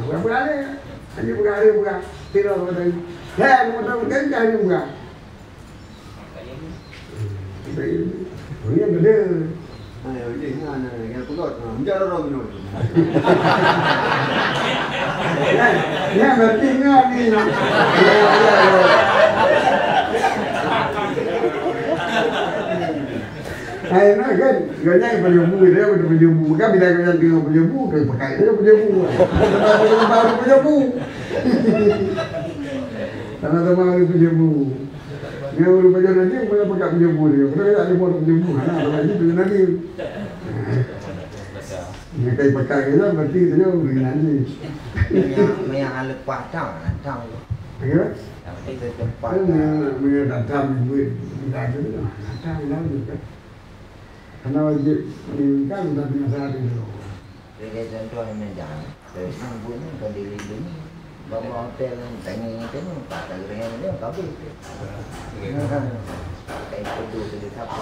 Speaker 2: Berapa kali? Hanya buka. Tidak ada lagi. Hei, mau tahu kan cari buka. Ini yang beda.
Speaker 1: Ayo, ini yang pulut. Menjadi orang minum.
Speaker 2: Ya, berarti enggak nih. Akhirnya kan, gaknya penjembu dia penjembu kan bila kalian tinggal penjembu, kayak pakai dia penjembu. Baru penjembu. Karena teman penjembu. Yang udah belajar nanti boleh pakai penjembu dia. Kalau tak ada buat penjembu, mana ada lagi tu nanti. Yang kayak pakai dia berarti itu dia beri nanti.
Speaker 4: Yang alat patang, datang.
Speaker 2: Ayo.
Speaker 4: Tapi itu cepat.
Speaker 2: Mereka datang duit kita tu, datang dah juga. Karena wajib meningkat sudah biasa itu.
Speaker 4: Jadi contoh ini jangan. Terus bunyi kalau dilindungi. Bawa hotel tanya itu tak ada yang dia kabel. Kayak itu sudah apa?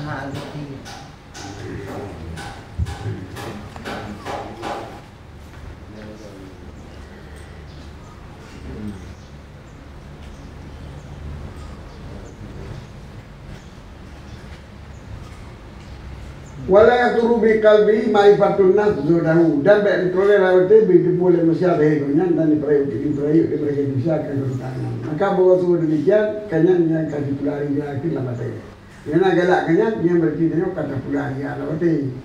Speaker 4: Hal itu.
Speaker 2: Wala yaturu bi qalbi ma'rifatun nas zudahu dan baik diperoleh lewat itu boleh masyarakat dengan dan diperayu di mereka bisa kedudukan. Maka bahwa semua demikian kanyan yang kasih pelari dia akhir lama saya. Yang galak kanyan yang berarti dia kata pelari lewat itu.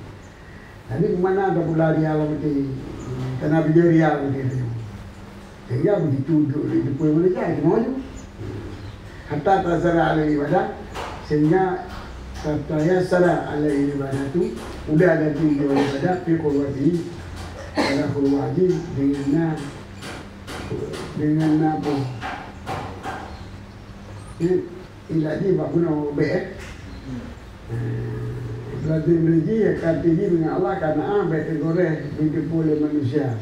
Speaker 2: Jadi mana ada pelari lewat itu? Karena beliau lewat itu. Sehingga begitu di pulau Malaysia semua itu. Hatta tasara alaihi wasallam sehingga Katanya sana ala ibadah itu udah ada tinggi ibadah fi qurwati ada qurwati dengan apa ini ilaji bakuna baik berarti beli ya katanya dengan Allah karena baik goreng begitu boleh manusia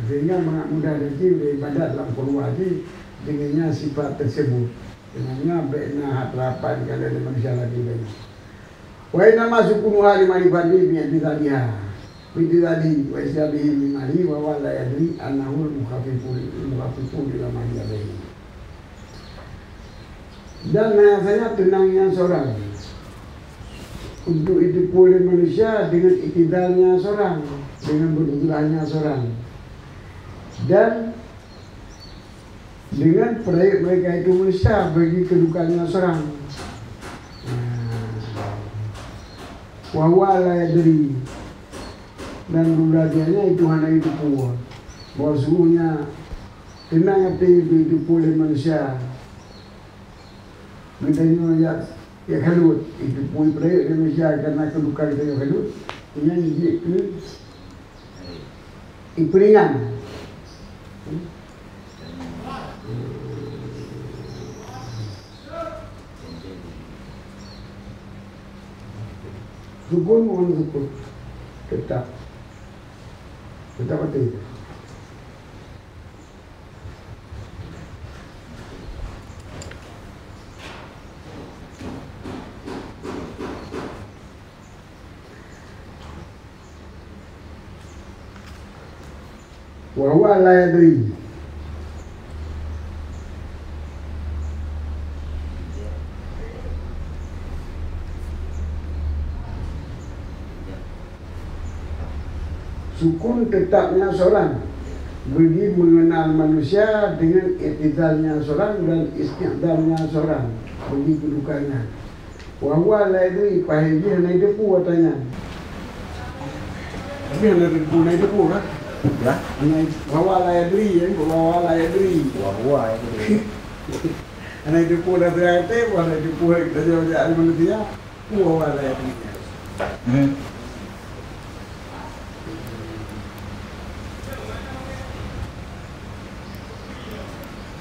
Speaker 2: sehingga mudah rezeki beribadat dalam qurwati dengannya sifat tersebut. Dengannya baiknya harapan kalian manusia lagi banyak. Wa inna masukunu hali marifati bi tadiha. Bi tadi wa isyabihi min ali wa wala yadri annahu al-mukhafifun ila ma yadri. Dan biasanya tenangnya seorang untuk itu boleh manusia dengan iktidalnya seorang, dengan berdudulahnya seorang. Dan dengan proyek mereka itu manusia bagi kedudukannya seorang. Wawala yadri dan belajarnya itu hanya itu pun. Bahwa sungguhnya tenang hati itu boleh manusia. Mereka ya kalut itu pun proyek manusia karena kedudukan itu kalut. Ini itu iperingan. Sukun mohon sukun tetap betul. Wa huwa la yadri. Sukun tetapnya seorang bagi mengenal manusia dengan iktidalnya seorang dan istiqdalnya seorang bagi kedudukannya. Wahwa la itu pahiji hanya depu katanya. Tapi hanya depu na depu kan?
Speaker 4: Ya.
Speaker 2: Wahwa la yadri ya, wahwa la yadri.
Speaker 4: Wah itu.
Speaker 2: Hanya depu na terate, wahwa depu kita jauh-jauh manusia. Wahwa la yadri.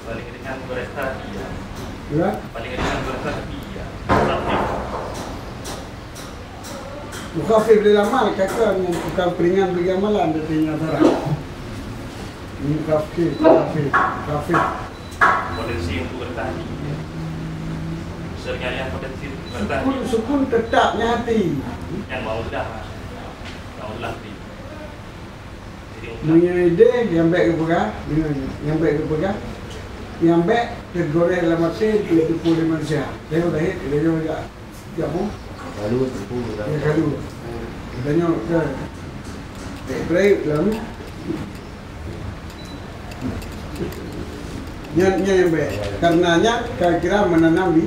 Speaker 3: Paling ringan berestasi ya.
Speaker 2: Ya.
Speaker 3: Paling ringan berestasi ya.
Speaker 2: Mukhafif lil amal kata yang bukan peringan bagi amalan dia tinggal barang. Mukhafif.
Speaker 3: Potensi untuk bertani. Seringnya yang potensi
Speaker 2: Sukun tetapnya hati.
Speaker 3: yang mau dah di.
Speaker 2: Punya ide yang baik kepegang, yang baik kepegang, yang baik tergoreng dalam hati itu boleh manusia. Tengok dah, dia juga jamu.
Speaker 4: Kalau tipu
Speaker 2: Ya kalau katanya kan, baik dalam. Yang baik, karenanya kira-kira menanam di.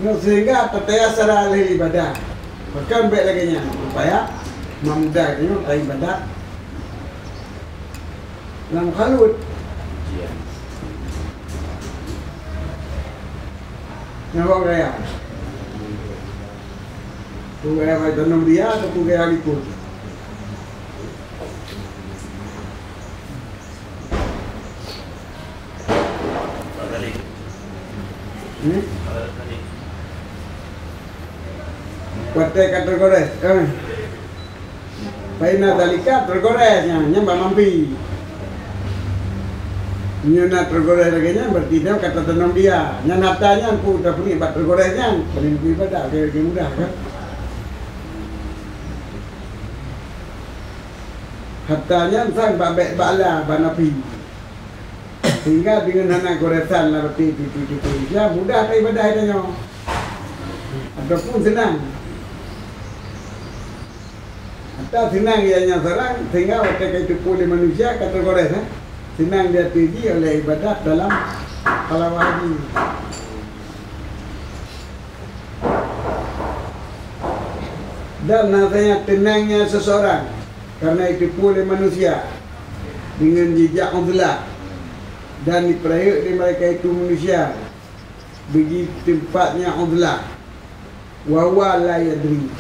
Speaker 2: Sehingga percaya secara ahli ibadah. Bahkan baik lagi nya supaya memudahkan ibadah. Dalam kalut nampak gaya tu gaya baik tanam dia atau tu gaya ikut kuatai kat tergores Paina dalika tergoresnya nyambah mampi. Nyana tergores lagi nya berarti dia kata tanam dia. Nyanatanya aku udah punya bat tergoresnya paling ibadah lebih mudah kan. Hatanya sang babek bala banapi. Sehingga dengan anak goresan lah berarti itu ya mudah ke ibadah itu ataupun senang. Tak senang ianya serang sehingga waktu itu pulih manusia kata gores senang dia tinggi oleh ibadat dalam halal haji. Dan nantinya tenangnya seseorang karena itu pulih manusia dengan jejak uzlah dan diperayuk di mereka itu manusia bagi tempatnya uzlah wa huwa la yadri.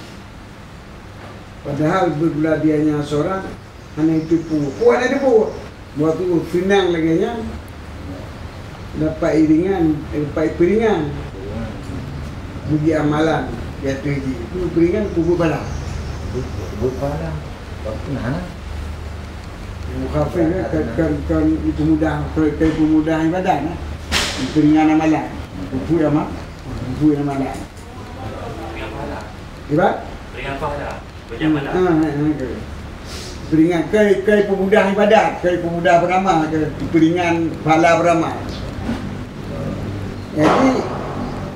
Speaker 2: Padahal bila dianya seorang hanya tipu, ada tipu. Waktu senang lagi nya dapat iringan, dapat piringan bagi amalan ya tuji. Itu piringan kubur bala.
Speaker 4: Kubur bala. Apa nak?
Speaker 2: Mukhafif kan itu mudah, itu mudah ibadah nah. Piringan amalan. Kubur amalan. Ibadah?
Speaker 3: Piringan pahala.
Speaker 2: Peringan kai pemuda ibadat, kai pemuda beramal, peringan pahala beramal. Jadi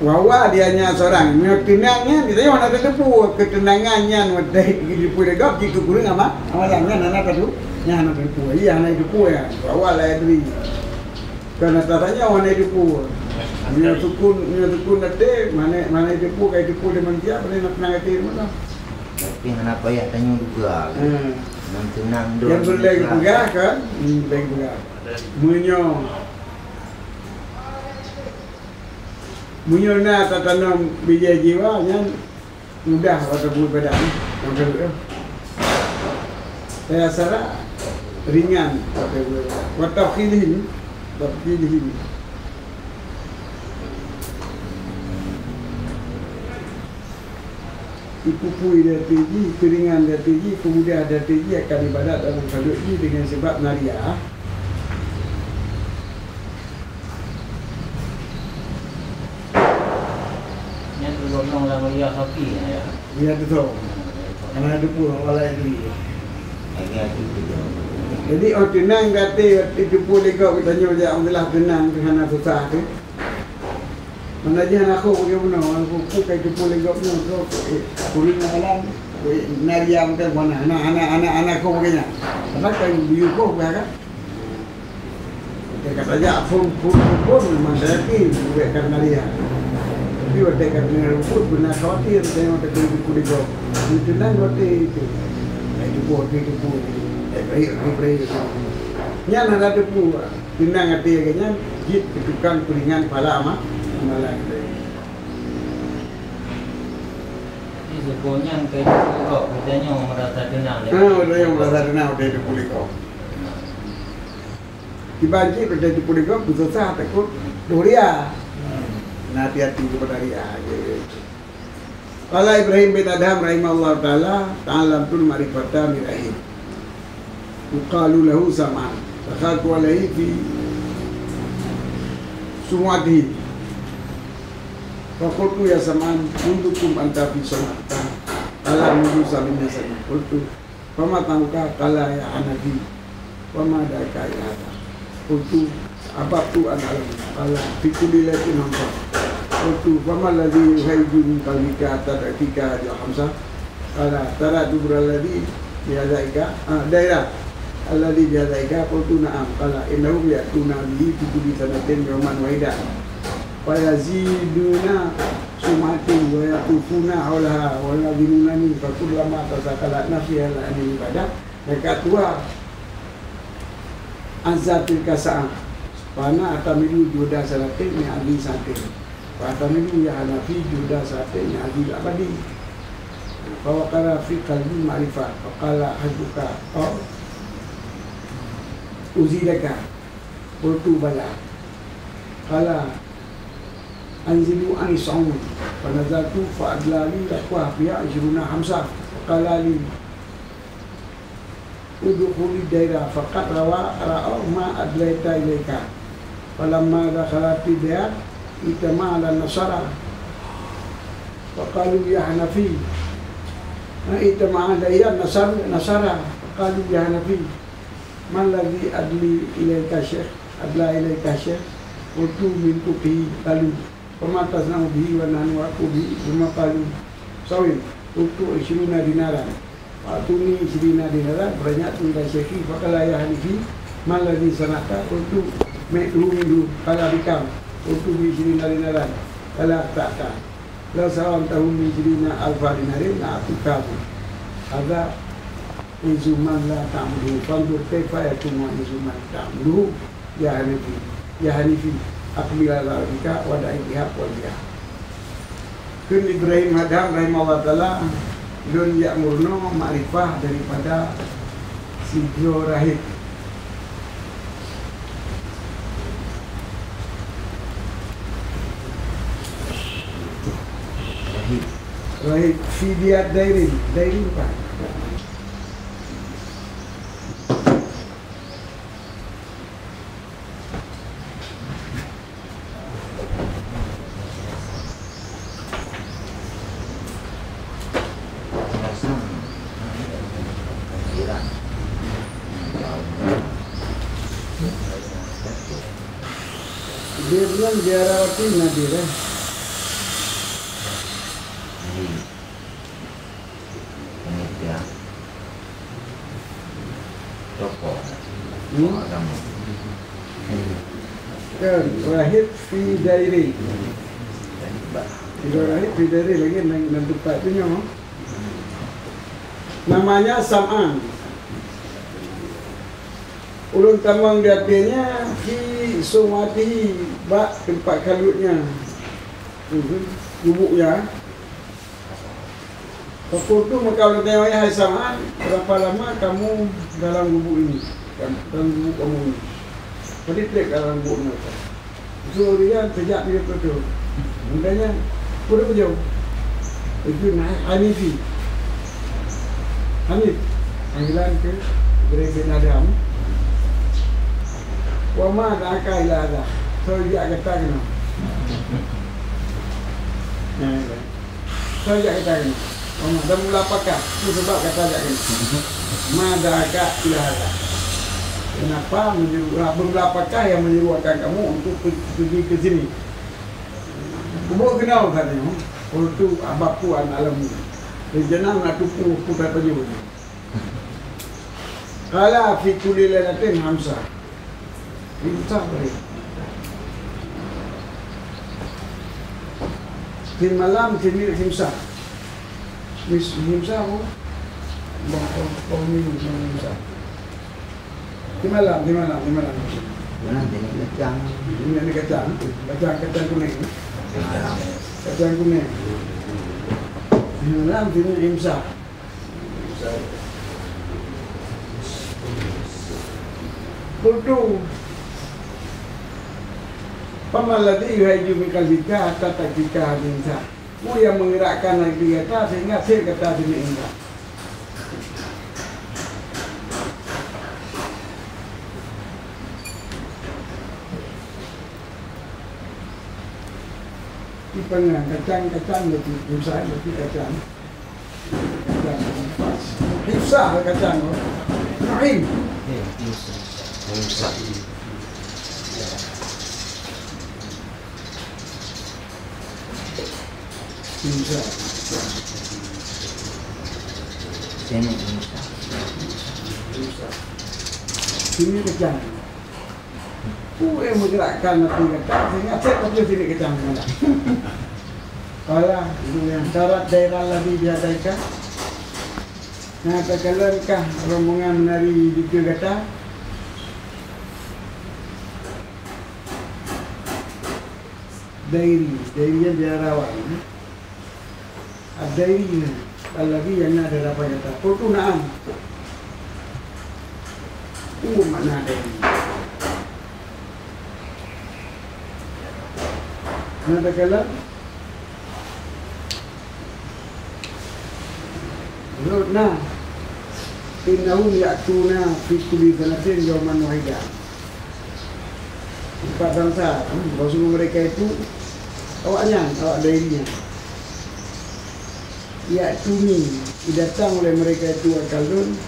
Speaker 2: wawa dianya seorang, tenangnya dia mana ada tepu, ketenangannya wadai hidup dia gap jika kurang amalannya anak tu, nya anak tepu, iya anak tepu ya, wawa lah diri. Karena tatanya orang tepu. Nya sukun nate mana tepu kai tepu dia manusia, boleh nak tenang hati mana.
Speaker 4: Tapi kenapa ya tanya juga? Tenang dulu.
Speaker 2: Yang berlagi pegah kan? Berlagi pegah. Munyo na tatanam biji jiwa yang mudah waktu badan. Saya rasa ringan waktu khilin. Ipupui dia tinggi, keringan dia tinggi, kemudian dia tinggi akan ibadat dalam kadut ini dengan sebab nariah.
Speaker 3: Yang tergolong dalam dia sapi ya.
Speaker 2: Dia betul. Karena ada pun walai diri. Jadi orang tenang kata itu pun lega kita tanya dia alhamdulillah tenang dengan susah tu. Mana je aku bagaimana aku kai tu pun lega punya kuring alam naria macam mana anak aku begini. Apa kai biu ko kan? Kata aja pun memang yakin bukan naria. Tapi waktu kata rumput benar khawatir tengok kata itu pun lega. Itu tenang waktu itu. Itu pun baik. Nya ada tu tenang hati agaknya jit ketukan kuringan pala amalan.
Speaker 3: Ini sebenarnya kayak kok katanya merasa tenang.
Speaker 2: Ada yang merasa tenang udah itu pulih kau. Dibanci udah itu pulih kau berusaha takut doria. Hati-hati kepada ria. Qala Ibrahim bin Adham rahimahullah ta'ala tul ma'rifata mirahim. Yuqalu lahu sam'an. Fakhatu alaihi fi sumu'atihi. Fakultu ya saman untukum anta fi sonata kala nuju salimnya sana kultu fama tangka kala ya anabi fama daka ya hata kultu abaktu an alam kala fikuli latin hamsa kultu fama ladhi yuhayju min kalbika tadakika ya hamsa kala tara dubra ladhi bihadaika daerah alladhi bihadaika kultu na'am kala innahu ya'tuna bihi fikuli sanatin yawman wahidah fayaziduna sumatin wa yatufuna haulaha wa yadhinunani fakullama tasakala nafsiha la an ibadah nakatua azatil kasa'ah wana atamilu juda salatin ni adi satin wa atamilu ya hanafi juda satin ni adi abadi fawakara fi qalbi ma'rifah faqala hasbuka uzidaka qultu bala qala anzilu anis'um fanazaltu fa'adlali lakwa biya ajruna hamsah qalali udkhuli dairah faqat ra'au ma adlaita ilaika falamma dakhalati dia itama ala nasara faqalu ya hanafi itama ala nasara faqalu ya hanafi man ladhi adli ilaika syekh adla ilaika syekh utu min tuqi qalu pematas nama bihi wa nanu aku bihi bima qalu sawin untuk 20 dinaran atuni 20 dinaran banyak tunda syekhi faqala ya hanifi mal ladhi sanaka untuk me'lu minhu qala bikam untuk 20 dinaran qala ta'ta la sawam tahun 20 alfa dinarin na atukabu ada izuman la ta'mudu fandur kaifa yakunu izuman ta'mudu ya hanifi akmila lalika wadai pihak wajah kun Ibrahim Hadam rahimahullah ta'ala dun ya'murno ma'rifah daripada si Rahib Rahib fidiat dairi Pak dia bilang Biarawati Nadira
Speaker 4: Penitia Toko agama
Speaker 2: kan Rahib fi dairi Rahib fi dairi lagi yang tempat tu nyawa namanya Sam'an ulun tamang diatinya fi sumati bak tempat kalutnya gubuknya Pukul tu maka ulun tengok ya hai Sam'an berapa lama kamu dalam gubuk ini dalam gubuk kamu ini tadi trek dalam gubuk mereka so dia sejak dia tu mudahnya udah jauh itu naik Hanif panggilan ke Ibrahim Adam wama daka ila ada so dia kata kena so dia kata kena wama dah mula pakar itu sebab kata dia kena ma daka ila ada kenapa menyeru pakar yang menyerukan kamu untuk pergi ke sini kubuk kenal katanya untuk abakku an alam rejenang nak tupu putar penyuh kala fi kulli lailatin hamsa Himsa boleh. Di malam kini himsa. Himsa apa? Bang minum himsa. Di malam.
Speaker 4: Ini kacang.
Speaker 2: Ini kacang kuning. Kacang kuning. Di malam kini himsa. Kultu Pamaladi yuhaju mikalika tatakika hadinsa. Yang menggerakkan lagi kata sehingga saya kata sini enggak. Ipang kacang berarti susah berarti kacang pas susah kacang Rahim
Speaker 4: Musa.
Speaker 2: susah
Speaker 4: Sini Musa.
Speaker 2: sini kacang yang menggerakkan nanti kacang sehingga cek apa sini kacang mana kalau itu yang syarat daerah lebih diadakan nah kekalankah rombongan menari di Kegata dairi yang biarawan dairi lagi yang ada apa kata pertunaan mana dairi nah kekalan nah innahum ya'tuna fi kulli sanatin yawman wahida. Empat bangsa, Rasul mereka itu awak dairinya. Ya'tuni, datang oleh mereka itu akalun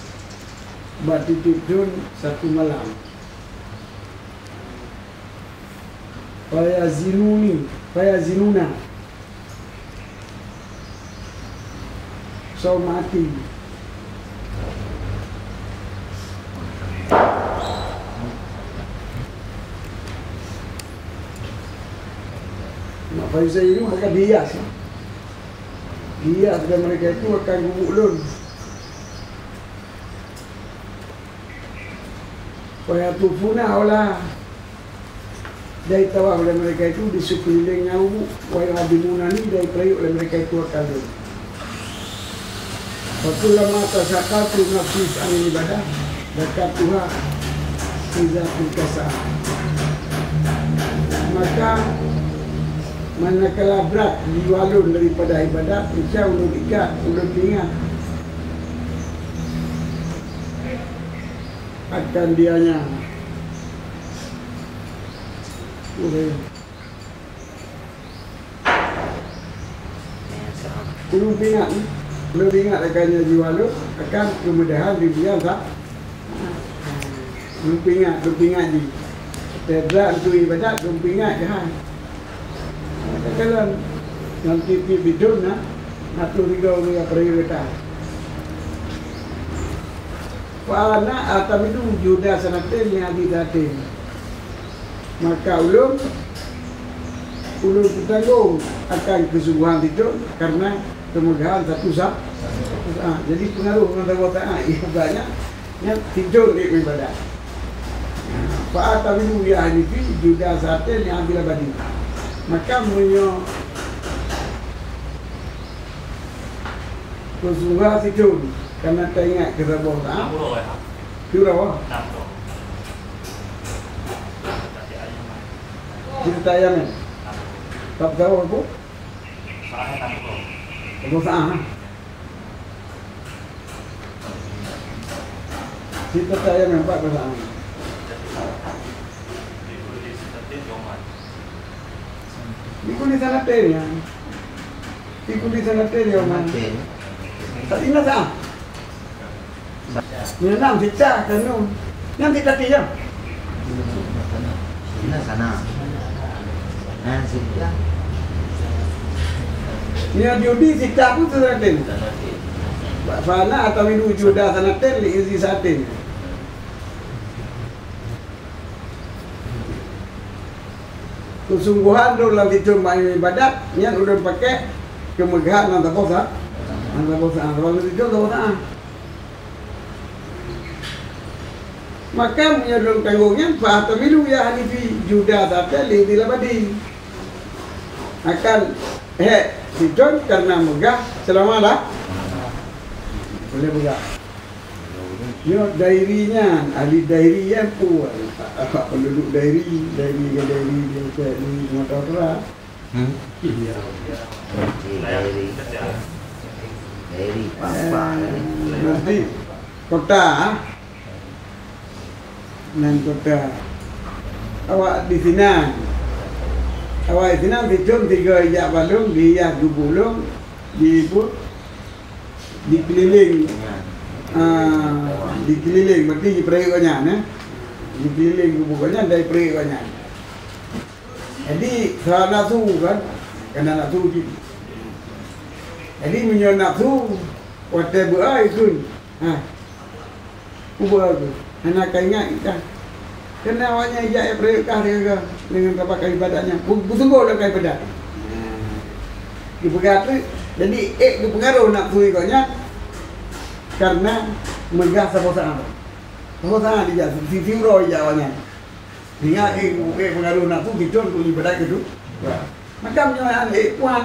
Speaker 2: batitidun satu malam. Fayazinuna Saumati Faizah ini mereka hias dan mereka itu akan guguk lun Fayatufuna olah dari tawaf oleh mereka itu di sekelilingnya guguk Wayadimuna ini dari perayuk oleh mereka itu akan lun Fakulama tasakatu nafsis anil ibadah dekat Tuhan Izatul Kasar maka manakala berat diwalun daripada ibadat insya ulun ikat, ulun ingat akan dianya ulun ingat akannya diwalun akan kemudahan dibiang tak ulun ingat di terberat untuk ibadat ulun ingat jahat katakan nanti bidun atau rigau dia prioritas. Fa'ana atam itu juda sanatin yang didatin. Maka ulun bertanggung akan kesungguhan itu karena kemegahan satu sah. Jadi pengaruh Allah ia banyak yang tidur di ibadah. Fa'atam itu ya ini juda sanatin yang bila badi. Maka punya kesungguhan itu karena teringat kesabah tak? Berapa? Cerita ayam ni? Tak tahu apa? Apa sah? Cerita ayam yang 4 pasang. Ikuli sanatin ya. Ikuli sanatin ya man. Tak ingat sah. Menang kita kan. Yang kita tiap.
Speaker 4: Sina sana. Nah, sila.
Speaker 2: Yang judi kita pun sanatin. Fana atau minum juda sanatin li izi satin. Kesungguhan dulu nanti cuma ibadat, yang udah pakai kemegahan nanti bosan, kalau nanti itu bosan. Maka menyodong tanggungnya, Pak Tamilu ya Hanifi Juda tapi li labadi akan sidon karena megah selama lah boleh megah. Yo dairinya, ahli dairinya pun penduduk dairi dia di Sumatera.
Speaker 4: Dairi papa.
Speaker 2: Nanti kota dan kota awak di sini Awal senang dicum 3 ijak balung, dihias 2 bulung, dikeliling, dikeliling berarti perayuannya, dikeliling bukannya dari perayuannya. Jadi kalau nafsu kan, kena nafsu gitu. Jadi menyo nafsu, whatever itu, ubah tu, anak ingat kan. Kena awaknya ijak perayuan dia dengan apa ibadahnya, betul lah ibadah. Dipengaruh, jadi dipengaruh nafsu ikutnya karena megah sabosaan. Sabosaan dia sisi roh jawanya. Dia pengaruh nafsu gitu untuk ibadah gitu. Macam yang puan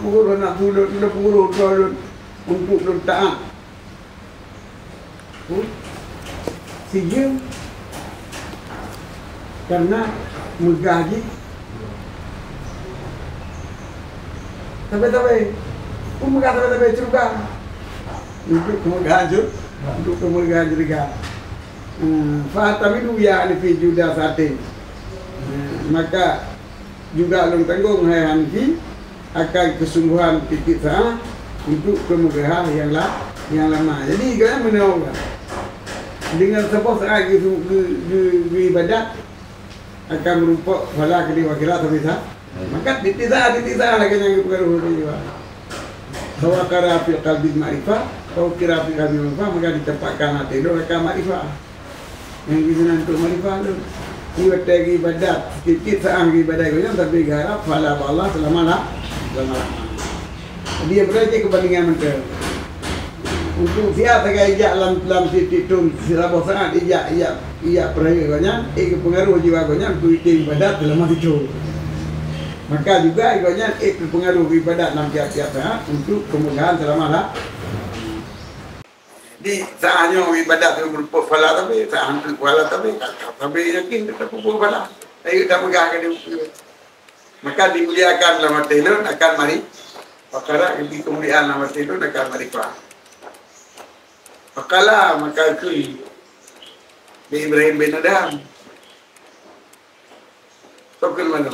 Speaker 2: pengaruh nafsu pengaruh untuk taat. Sijil karena megah je. Sampai pun megah sampai juga. Untuk kemudahan juga. Fahatam itu ya fi juda satin. Maka juga long tanggung hai hanfi akan kesungguhan titik sah untuk kemudahan yang lama. Jadi kalian menolong dengan sebab saat di ibadat akan merupakan pahala kedua kira tapi sah. Maka titik sah lagi yang pengaruh jiwa. Bahwa kara fil qalbi ma'rifah atau kira fil qalbi ma'rifah maka ditempatkan hati itu akan ma'rifah. Yang guna untuk ma'rifah itu ibadah ibadat titik sah ibadah itu tapi garap pahala Allah selama. Dia berarti kebandingan menteri. Untuk siapa yang ijak dalam titik itu silap sangat ijak perayuannya pengaruh jiwanya untuk ibadat dalam itu. Maka juga ikutnya pengaruh ibadat dalam tiap-tiap saat untuk kemudahan selama. Di saatnya ibadat itu berupa pahala tapi saat pahala tapi yakin tetap berupa pahala. Ayo kita megahkan dia. Maka dimuliakan dalam hati itu akan mari perkara di kemuliaan dalam hati itu akan mari pak. Makalah maka itu di Ibrahim bin Adam. Sokil mana?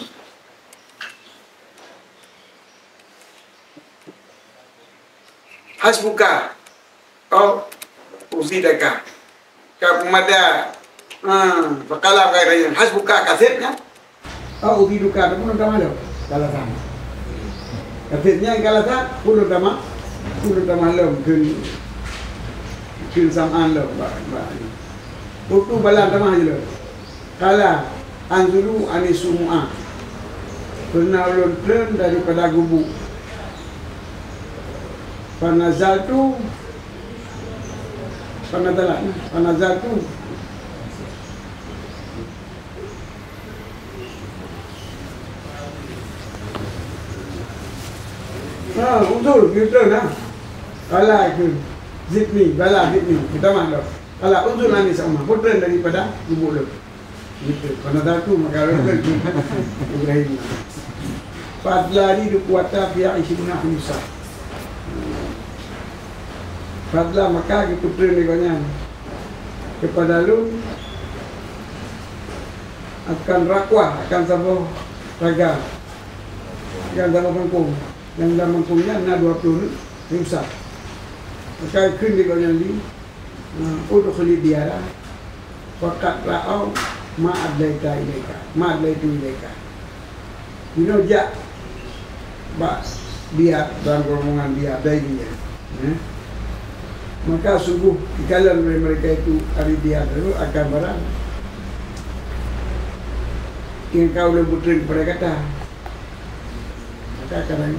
Speaker 2: Hasbuka kau uzidaka kapumada pakala kaya hasbuka kasetnya kau uziduka itu pun utama loh kalasan kasetnya kalasan pun utama loh kun samaan loh buku balan tamah je loh kala anzulu anisumu'a pernah ulun daripada gubuk panazaltu usul gitu nah kala itu zidni kita maklum kala usul nani sama putra daripada ibu lu gitu panazaltu maka Ibrahim fadlari dukuata fi aishibuna Musa Fadlah maka putra negonya kepada lu akan rakwah, akan sabuh raga, akan sabuh mangkung. Yang dalam mangkungnya na 20 rusak. Maka kun negonya di udkhuli diara waqad ra'au ma'adlaita ilaika, ma'adlaitu ilaika. Minojak dia dalam rombongan dia dainya. Maka sungguh dikalan oleh mereka itu hari dia dulu akan barang yang kau lebutkan kepada kata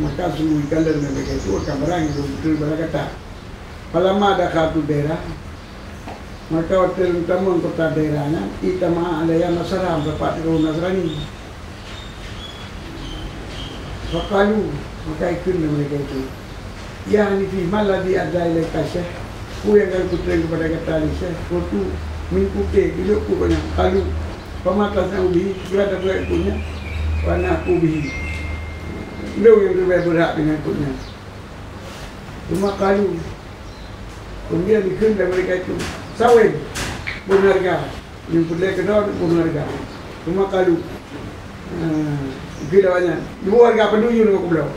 Speaker 2: maka sungguh dikalan oleh mereka itu akan barang yang lebutkan kepada kata palama ada satu daerah maka hotel utama kota daerahnya itama ada yang Nasara berapa tahun Nasrani Fakalu maka ikut mereka itu ya ini malah ada ilaika syekh yang akan putra kepada kata Alisa waktu mengikuti hidup pokoknya kalau pematasnya ubi juga ada berhak punya warna aku ubi beliau yang lebih berhak dengan punya cuma kalau kemudian dikendali mereka itu sawin pun harga yang putra kedua pun harga cuma kalau Gilanya. 2 harga penunjuk dengan kublau.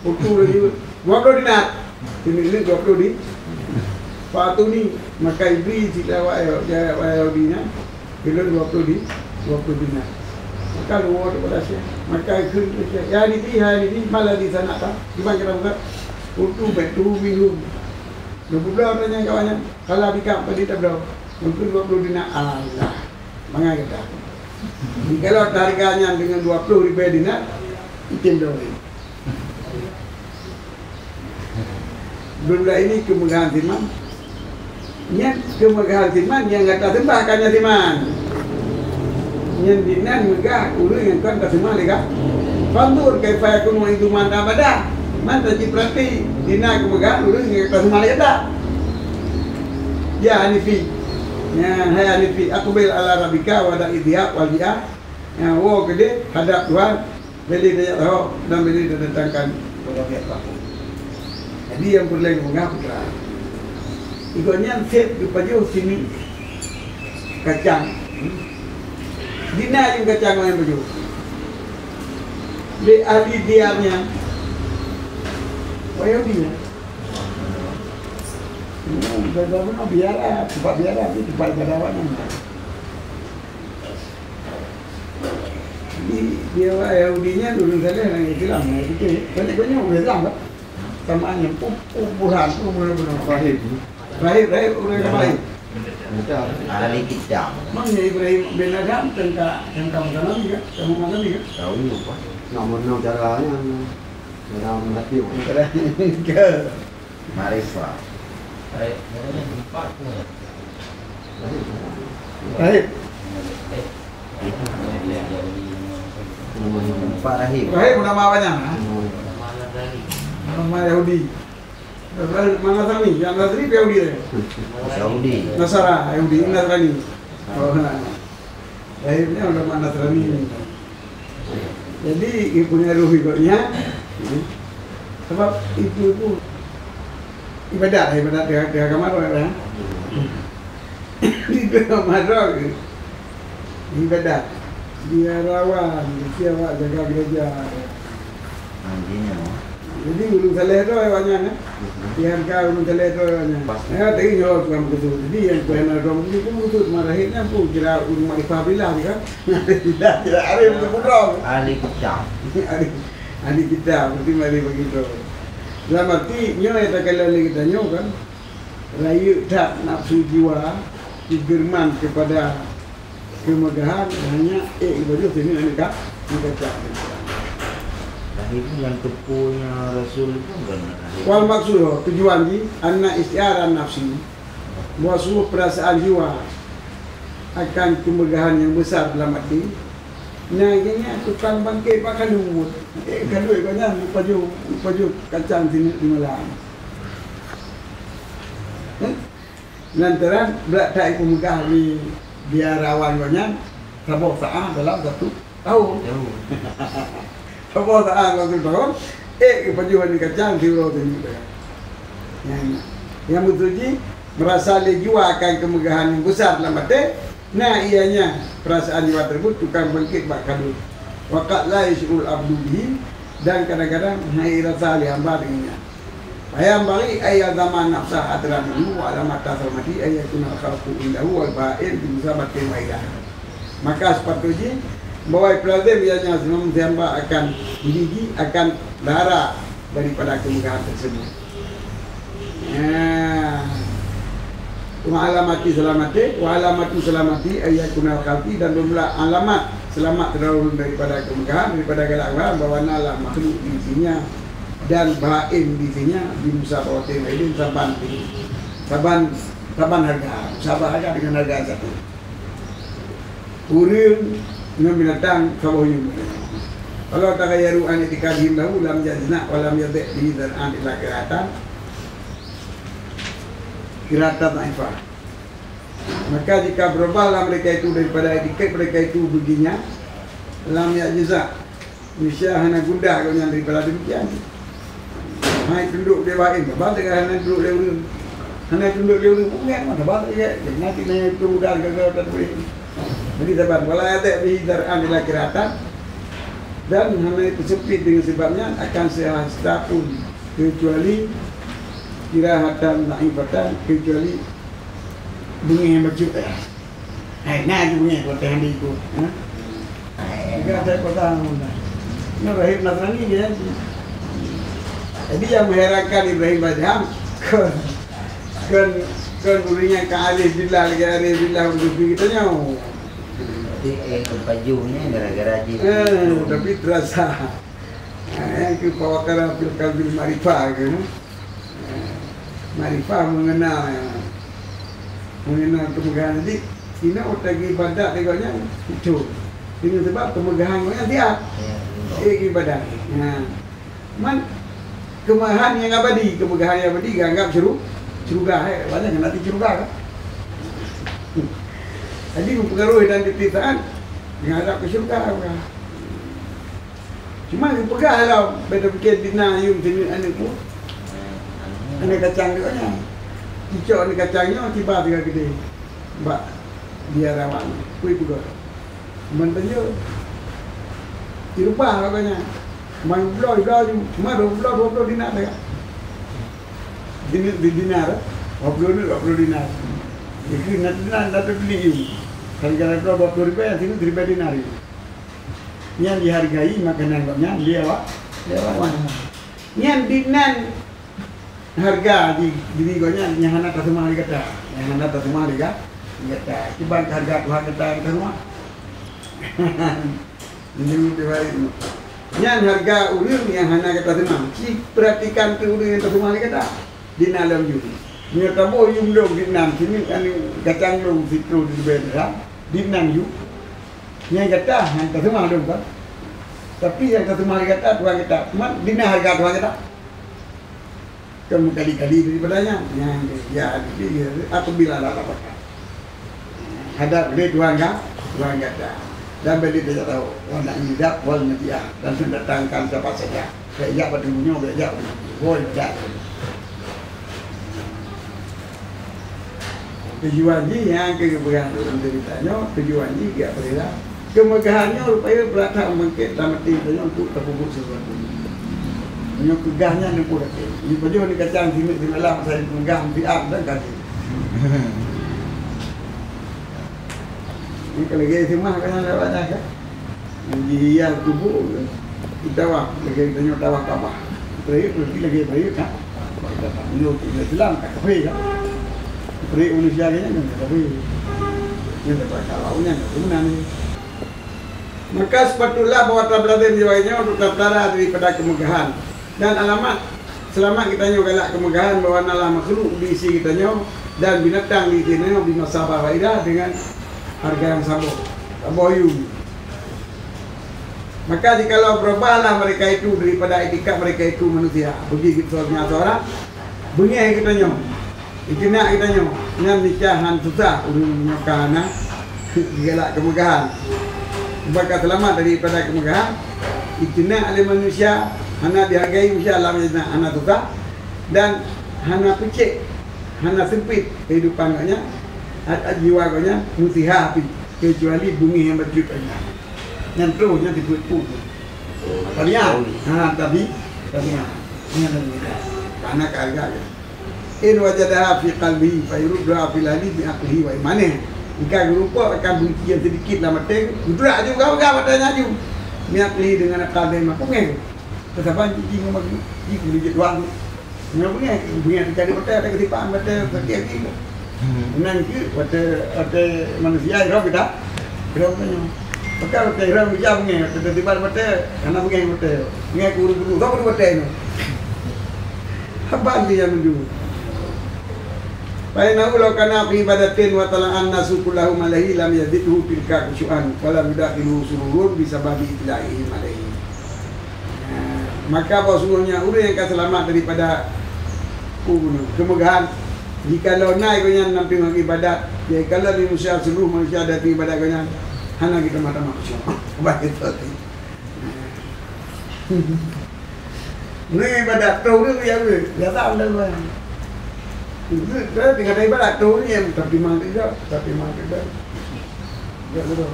Speaker 2: Waktu lagi 20 dinar. Ini 20 di. Patu ni makai beli sila wayo dinya. Kilo 20 di. 20 dinar. Maka luar pada saya. Makai kun ya ni malah di sana tak. Cuma kita buka. Untuk betul minggu. 20 tanya kawannya. Kalau bika pada tak belau. Mungkin 20 dinar. Allah. Mangai kita. Kalau harganya dengan 20 ribu dinar, itim dong. Belum ini kemegahan firman. Nya kemegahan firman yang kata sembah kanya firman. Nya dinan megah urang yang kan sembah lega. Pandur kay fa kuno itu manda bada. Manta ciprati dina kemegahan urang yang kata sembah lega. Ya Hanifi. Ya hai Hanifi aku bil ala rabbika wa da idya wal dia. Ya wo gede hadap Tuhan. Beli dia tahu dan beli dia datangkan kepada pihak pelaku. Jadi yang perlu mengapa? Ikutnya set kepada sini kacang. Dina yang kacang yang baju. Di ahli diarnya. Wayo dia. Bagaimana biara, tempat biara itu tempat berawan. Dia Yahudinya dulu saja yang Islam, itu banyak orang Islam kan, samaannya pupuran Rahib orang kemarin.
Speaker 4: Ahli kitab.
Speaker 2: Maknya Ibrahim bin Adam tentang makanan juga, kamu makan juga.
Speaker 4: Tahu lupa.
Speaker 1: Nomor caranya, dalam hati.
Speaker 2: Ke
Speaker 4: Marifah.
Speaker 3: Baik, mana empat pun.
Speaker 2: Rahib.
Speaker 4: Pak Rahim.
Speaker 2: Rahib nama apanya?
Speaker 3: Mana dari?
Speaker 2: Nama Yahudi. Mana Nasrani? Yang Nasrani Yahudi ya?
Speaker 4: Saudi.
Speaker 2: Nasara, Yahudi, Nasrani. Oh, Rahibnya udah mana Nasrani. Jadi punya ruh ikutnya. Sebab itu ibadat di agama ya. Di agama ibadat. Dia rawan, dia jaga gereja.
Speaker 4: Anjingnya.
Speaker 2: Jadi ulung saleh tu banyak Dia harga ulung saleh tu banyak. Ya, tadi jawab kamu begitu. Jadi yang kena dom ni pun begitu marahnya pun kira ulung marifah billah kan. Tidak ada yang betul.
Speaker 4: Ahli kitab.
Speaker 2: Ahli kitab berarti mari begitu. Dalam arti nyo yang tak kalau kita nyo kan. Rayu tak nafsu jiwa dibirman kepada kemegahan hanya ibadah sini mereka cak.
Speaker 4: Rahim yang tepunya Rasul itu bukan.
Speaker 2: Wal maksud tujuan ji anna istiaran nafsi bahwa semua perasaan jiwa akan kemegahan yang besar dalam hati. Nah, ini tukang bangkit pakai lumut. Kalau ikutnya paju kacang sini di malam. Lantaran berat tak kemegahan di biarawan banyak, sabok saah dalam 1 tahun. Sabok saah dalam 1 tahun, kepajuan di kacang diurut ini. Yang bertuji merasa jua akan kemegahan yang besar dalam hati. Nah ianya perasaan jiwa tersebut tukang bangkit bak kadut. Waqat la yashul abdu bihi dan kadang-kadang hai rasa li hamba dengannya. Ayam bagi ayat zaman nafsah adranu wa alamat tasarmati ayatuna khalqu indahu wal ba'in bi musabatin waidah. Maka sepatutnya bahwa pelazim ianya semua hamba akan gigi akan darah daripada kemegahan tersebut. Wa alamati selamati ayatuna khalqi dan jumlah alamat selamat terlalu daripada kemegahan daripada galak bahwa nala makhluk di sininya dan bain di sininya di musabatin ini saban harga harga dengan harga satu urang dengan binatang sabohnya kalau tak kaya ru'an itikadhim lahu lam jazna walam yadek di dan ila kiratan naifah. Maka jika berubahlah mereka itu daripada etiket mereka itu begininya lam ya'jiza Malaysia hanya gundah kalau yang daripada demikian. Hai tunduk dia baik, balik hanya duduk dia urang. Hanya tunduk dia urang bukan mana balik dia. Nanti nanya itu udah gagal tak boleh. Jadi sabar wala ada bi dar'an ila kiratan Dan hanya itu sempit dengan sebabnya akan sehasta pun kecuali kirahatan naibatan kecuali bunga yang bercut nah bunga kota yang diikut jika saya kota ini Ibrahim Nasrani dia jadi yang mengherankan Ibrahim Badham kan durinya ke Alif Billah lagi Alif Billah untuk kita nyaw
Speaker 4: bajunya gara-gara
Speaker 2: tapi terasa yang ke pawakara pilkabil marifah kan marifah mengenal kemegahan. Jadi ini otak ibadat dekatnya itu dengan sebab kemegahan yang tiap ibadat. Nah, man kemegahan yang abadi, kemegahan yang abadi anggap curugah, banyak yang nanti curugah kan. Jadi mempengaruhi dan dititaan menghadap ke syurga. Cuma pegang lah, beda pikir dina yung sini anak pun. Anak kacang dia nya. Cicok anak kacangnya tiba tiga gede. Mbak dia rawan, kui juga. Mentanya dirubah katanya. Main blow cuma 20 dinar ya. Dinar, 20 dinar. Jadi nanti dapat beli ini. Harga 20 ribu yang sini 1.000 dinar. Yang dihargai makanan koknya lewat mana? Yang dinan harga di koknya yang hendak terima harga kata, yang hendak terima harga kata. Tiba harga Tuhan kata semua. Ini itu. Yang harga urang yang hendak kata terima. Si perhatikan tu urang yang terima harga kata di dalam juga. Nya tabo yung dong dinan sini kan kacang dong situ di bawah dinan yu. Nya kata han terima dong kan. Tapi yang terima kata Tuhan kita, cuma dinan harga Tuhan kita. Kamu kali-kali daripadanya yang ya apabila ada apa. Hadap dia Tuhan kata. Dan bila dia tahu orang tidak wal media dan mendatangkan siapa saja. Kayak pada dunia kayak boleh tak. Tujuan ni yang kegebaran ceritanya, tujuan ni dia berbeza. Kemegahannya rupanya berada mungkin dalam tindakan untuk terpubuk sesuatu. Yang kegahnya ni pun ada. Ini baju ni kacang sini di malam saya megah biar dan kasih. Ini kalau gaya semua kan ada banyak kan. Dia tubuh kita wah lagi tanya tawak apa. Terus lagi baik kan. Ini kita bilang tak boleh kan. Beri manusia kayaknya nggak tapi ini terkalaunya gimana nih? Maka sepatutlah bahwa tablatin jiwanya untuk tabtara daripada kemegahan dan alamat selama kita galak kemegahan bahwa nalah makhluk diisi kita dan binatang di sini di masa faidah dengan harga yang sama aboyum. Maka jikalau berubahlah mereka itu daripada etika mereka itu manusia begitu soalnya seorang bunyi kita itu nak kita nyan nikahan susah urang nyokana digalak kemegahan. Maka selamat daripada kemegahan. Itu nak oleh manusia hana dihargai manusia alam hana susah dan hana pecik, hana sempit kehidupannya, jiwanya musiha api kecuali bumi yang berjuta-juta. Yang terusnya diputus. Tapi anak harga. In wajadaha fi qalbihi fa yurduha fil hadith bi aqlihi wa imanihi. Jika berupa akan benci yang sedikit dalam hati, udrak juga matanya juga. Ni aqli dengan akal dia mak pengen. Tetapi jiji ngomong jiji dijit wang. Ngomong punya cari mata ada ketipan mata sekian gitu. Nanti ada manusia roh kita. Roh punya. Maka kita roh bisa punya tiba-tiba mata karena punya mata. Punya guru-guru tak perlu mata ini. Apa dia menunjuk? Baina ulau kana fi ibadatin wa tala'an nasu kullahu malaihi lam yadithu tilka khusyu'an wala bidakilu sururun bisababi itlaihi malaihi. Maka bahasanya orang yang akan selamat daripada kemegahan jikalau naik kau nampi ibadat ya kalau di manusia seluruh manusia ada ibadat kau hana kita mata manusia baik itu ni ibadat tahu dia ya tahu dah Kita tinggal ibadat tu ni yang tapi mang tidak. Ya betul.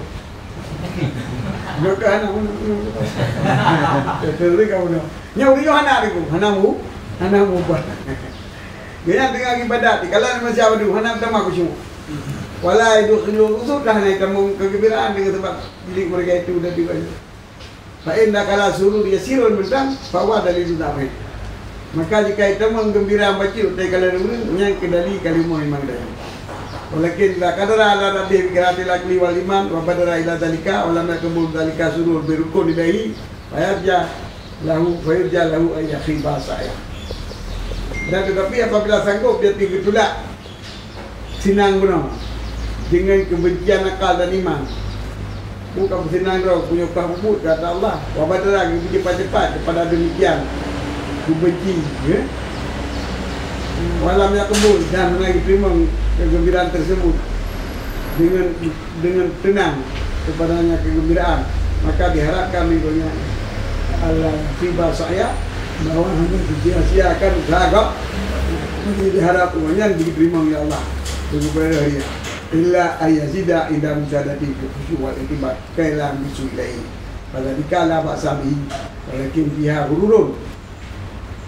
Speaker 2: Maka anak pun terus kau dah. Nyau dia anak dia, anakmu buat. Dia tengah ibadat, kalau masih ada anak sama aku semua. Walau itu sudah naik kamu kegembiraan dengan tempat milik mereka itu sudah dibaca. Fa'inna kala suruh dia sirun bentang, fawa dari itu tak. Maka jika itu menggembira baca, tapi kalau yang kendali kalimah memang dah. Walakin la kadara ala radhi bikirati lakli wal iman wa badara ila dalika wa lam yakmul dalika surur birukun ilahi fayarja lahu ayakhi basaya. Dan tetapi apabila sanggup dia tinggi tulak sinang guna dengan kebencian akal dan iman. Bukan bersenang kau punya kahubut kata Allah. Wa badara cepat-cepat kepada demikian kubenci ya. Walam yakmul dan lagi terima kegembiraan tersebut dengan tenang kepadanya kegembiraan, maka diharapkan minggunya Allah tiba saya bahwa hanya sia-siakan usaha diharap umumnya diterima oleh Allah kepada dia illa ayazida inda mujadati khusyuk wal intibat kailam bisulai pada dikala baksabi walakin pihak hururun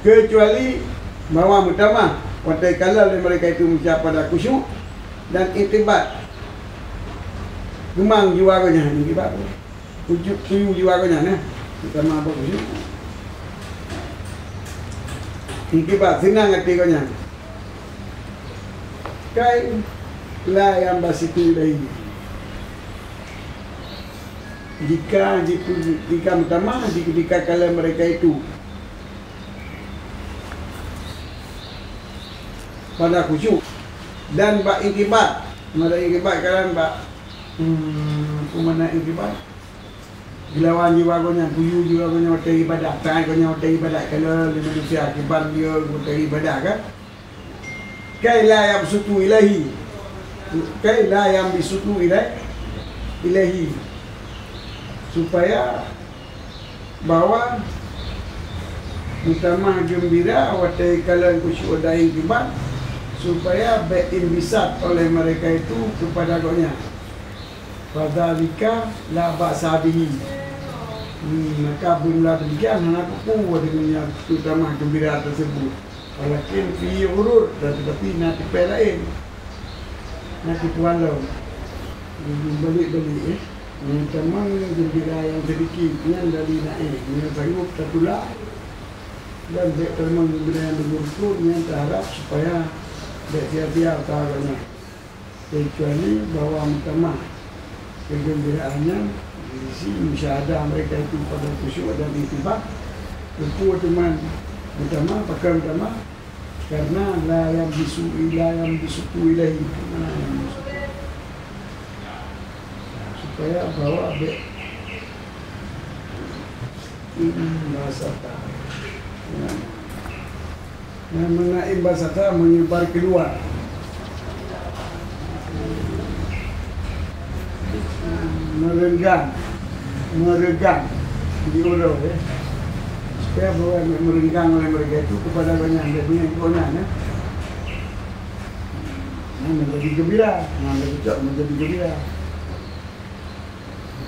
Speaker 2: kecuali bahwa pertama waktu kala mereka itu mencapai pada khusyuk dan intibat gemang jiwanya intibat ujuk tuyu jiwanya nah pertama apa khusyuk intibat senang hati kanya kai la yang basitu ilahi jika pertama jika kala mereka itu pada khusyuk dan bak intibat, mana intibat kalian bak mana intibat dilawan jiwa konya, buyu jiwa konya hotel ibadah, tangan konya hotel ibadah kalau manusia akibat dia hotel ibadah kan kai la yang bisutu ilahi kai la yang bisutu ilahi supaya bahwa utama gembira hotel kalian khusyuk dan intibat supaya berinbisat oleh mereka itu kepada Agaknya. Fadzalika la ba'sabihi. Maka bila demikian aku pun dengan utama gembira tersebut. Walakin fi urur dan tetapi nanti lain. Nanti tualau. Balik-balik Memang gembira yang sedikit yang dari naik yang sanggup tertulak. Dan memang gembira yang bersyukur yang terharap supaya tidak sia-sia usahakannya kecuali bahwa utama kegembiraannya isi musyahadah mereka itu pada khusyuk dan intibat tentu utama pakar utama karena la yang bisutu ilahi supaya bahwa ini bahasa yang menaik basata menyebar keluar merenggang di ulo supaya bahwa merenggang oleh mereka itu kepada banyak yang punya menjadi gembira menjadi gembira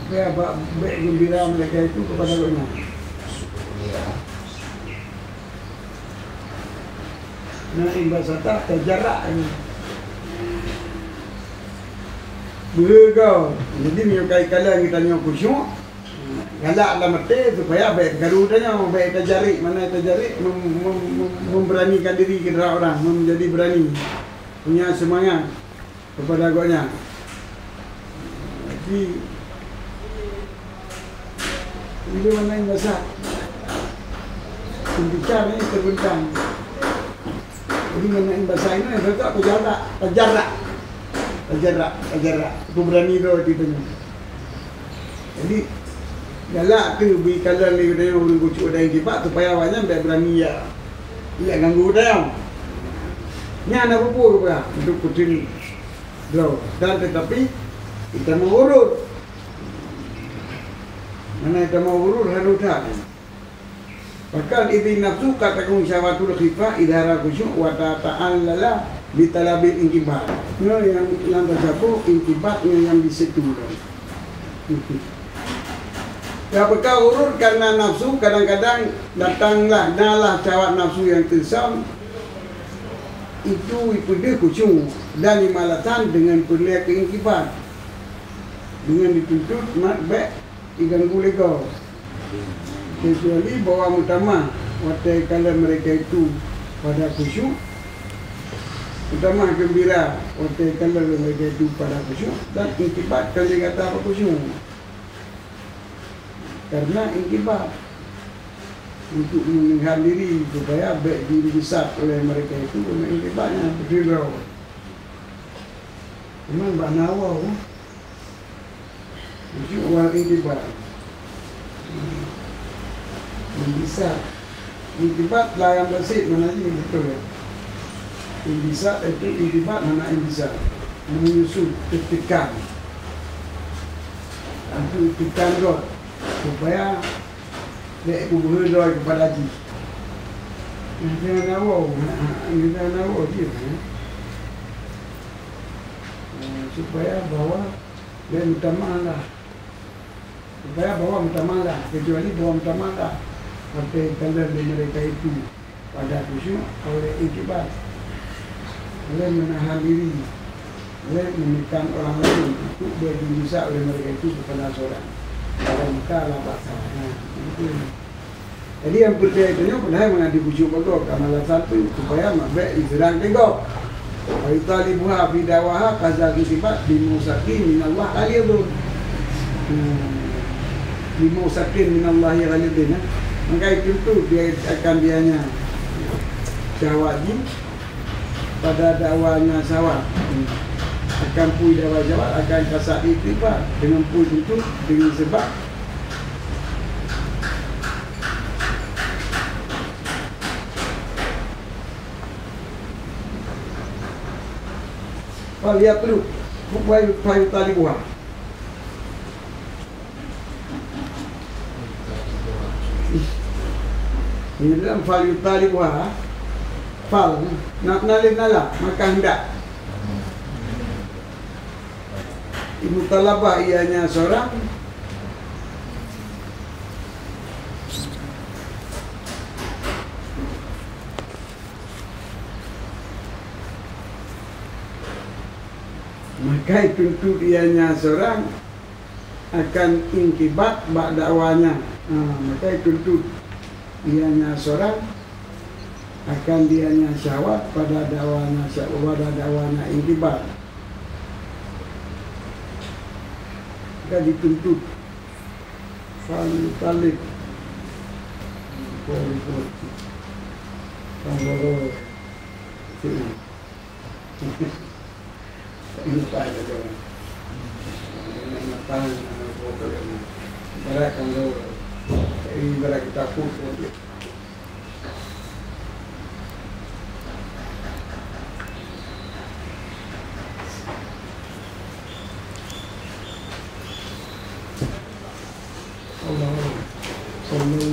Speaker 2: supaya baik gembira mereka itu kepada banyak imbasata terjarak ini bergau jadi menyukai kalian kita nyok khusyuk galak lah mati supaya baik garudanya baik terjarik mana terjarik memberanikan diri kita orang menjadi berani punya semangat kepada Agaknya jadi ini mana imbasat bicara ini terbentang. Jadi mengenai bahasa ini yang betul terjarak, aku berani tu ditanya. Jadi galak tu beri kalan ni dia orang kucuk dah kibat supaya awaknya tak berani ya. Ia ganggu dah. Ni anak apa ke untuk kucing draw dan tetapi kita mau urut. Mana kita mau urut harus tak. Bahkan idin nafsu katakan syawatul khifah idhara khusyuk wa ta'allala bitalabil inkibat. Yang tersapu inkibatnya yang di situ. Ya bekal urut karena nafsu, kadang-kadang datanglah nalah cawat nafsu yang tersam. Itu dia kucung dan imalatan dengan perlihat keingkibat, dengan dituntut matbek diganggu legal, kecuali bawa mutama waktu kalau mereka itu pada khusyuk, utama gembira waktu kalau mereka itu pada khusyuk, dan ingkibat kalau dia kata apa khusyuk, karena ingkibat untuk meninggal diri supaya baik dihisap oleh mereka itu memang ingkibatnya berdirau. Memang banawa khusyuk wal ingkibat bisa intibat lah yang bersih mana sih betul ya. Bisa itu intibat mana yang bisa menyusul ketikan, itu ketikan roh supaya dia kubur roh kepada haji. Jangan awal, jangan awal dia, supaya bawa dia utamalah, supaya bawa utamalah, kecuali bawa utamalah. Sampai kalau mereka itu pada khusyuk oleh ikibat, oleh menahan diri, oleh menekan orang lain untuk bisa oleh mereka itu kepada seorang. Kalau muka lah bahasa. Jadi yang percaya itu pernah mengadi khusyuk bagus. Kamalah satu supaya mabek diserang tengok. Aitali buha bidawaha kazal ikibat bimusakin minallah aliyadun. Bimusakin minallah aliyadun. Maka itu dia akan dianya syawatji pada dakwanya syawat, akan pui dakwah syawat akan kasat iktibat dengan pui itu dengan sebab lihat dulu buku tali buah. Ini dalam fal yutali buah, fal nak nalin nala maka hendak ibu talabah ianya seorang maka tuntut ianya seorang akan ingkibat bak dakwanya. Maka tuntut dianya seorang akan dianya syawat pada dakwanya ingkibat. Maka dituntut fal talib Pemboro ini tak ada orang matang berat kalau ini berat kita pun Allah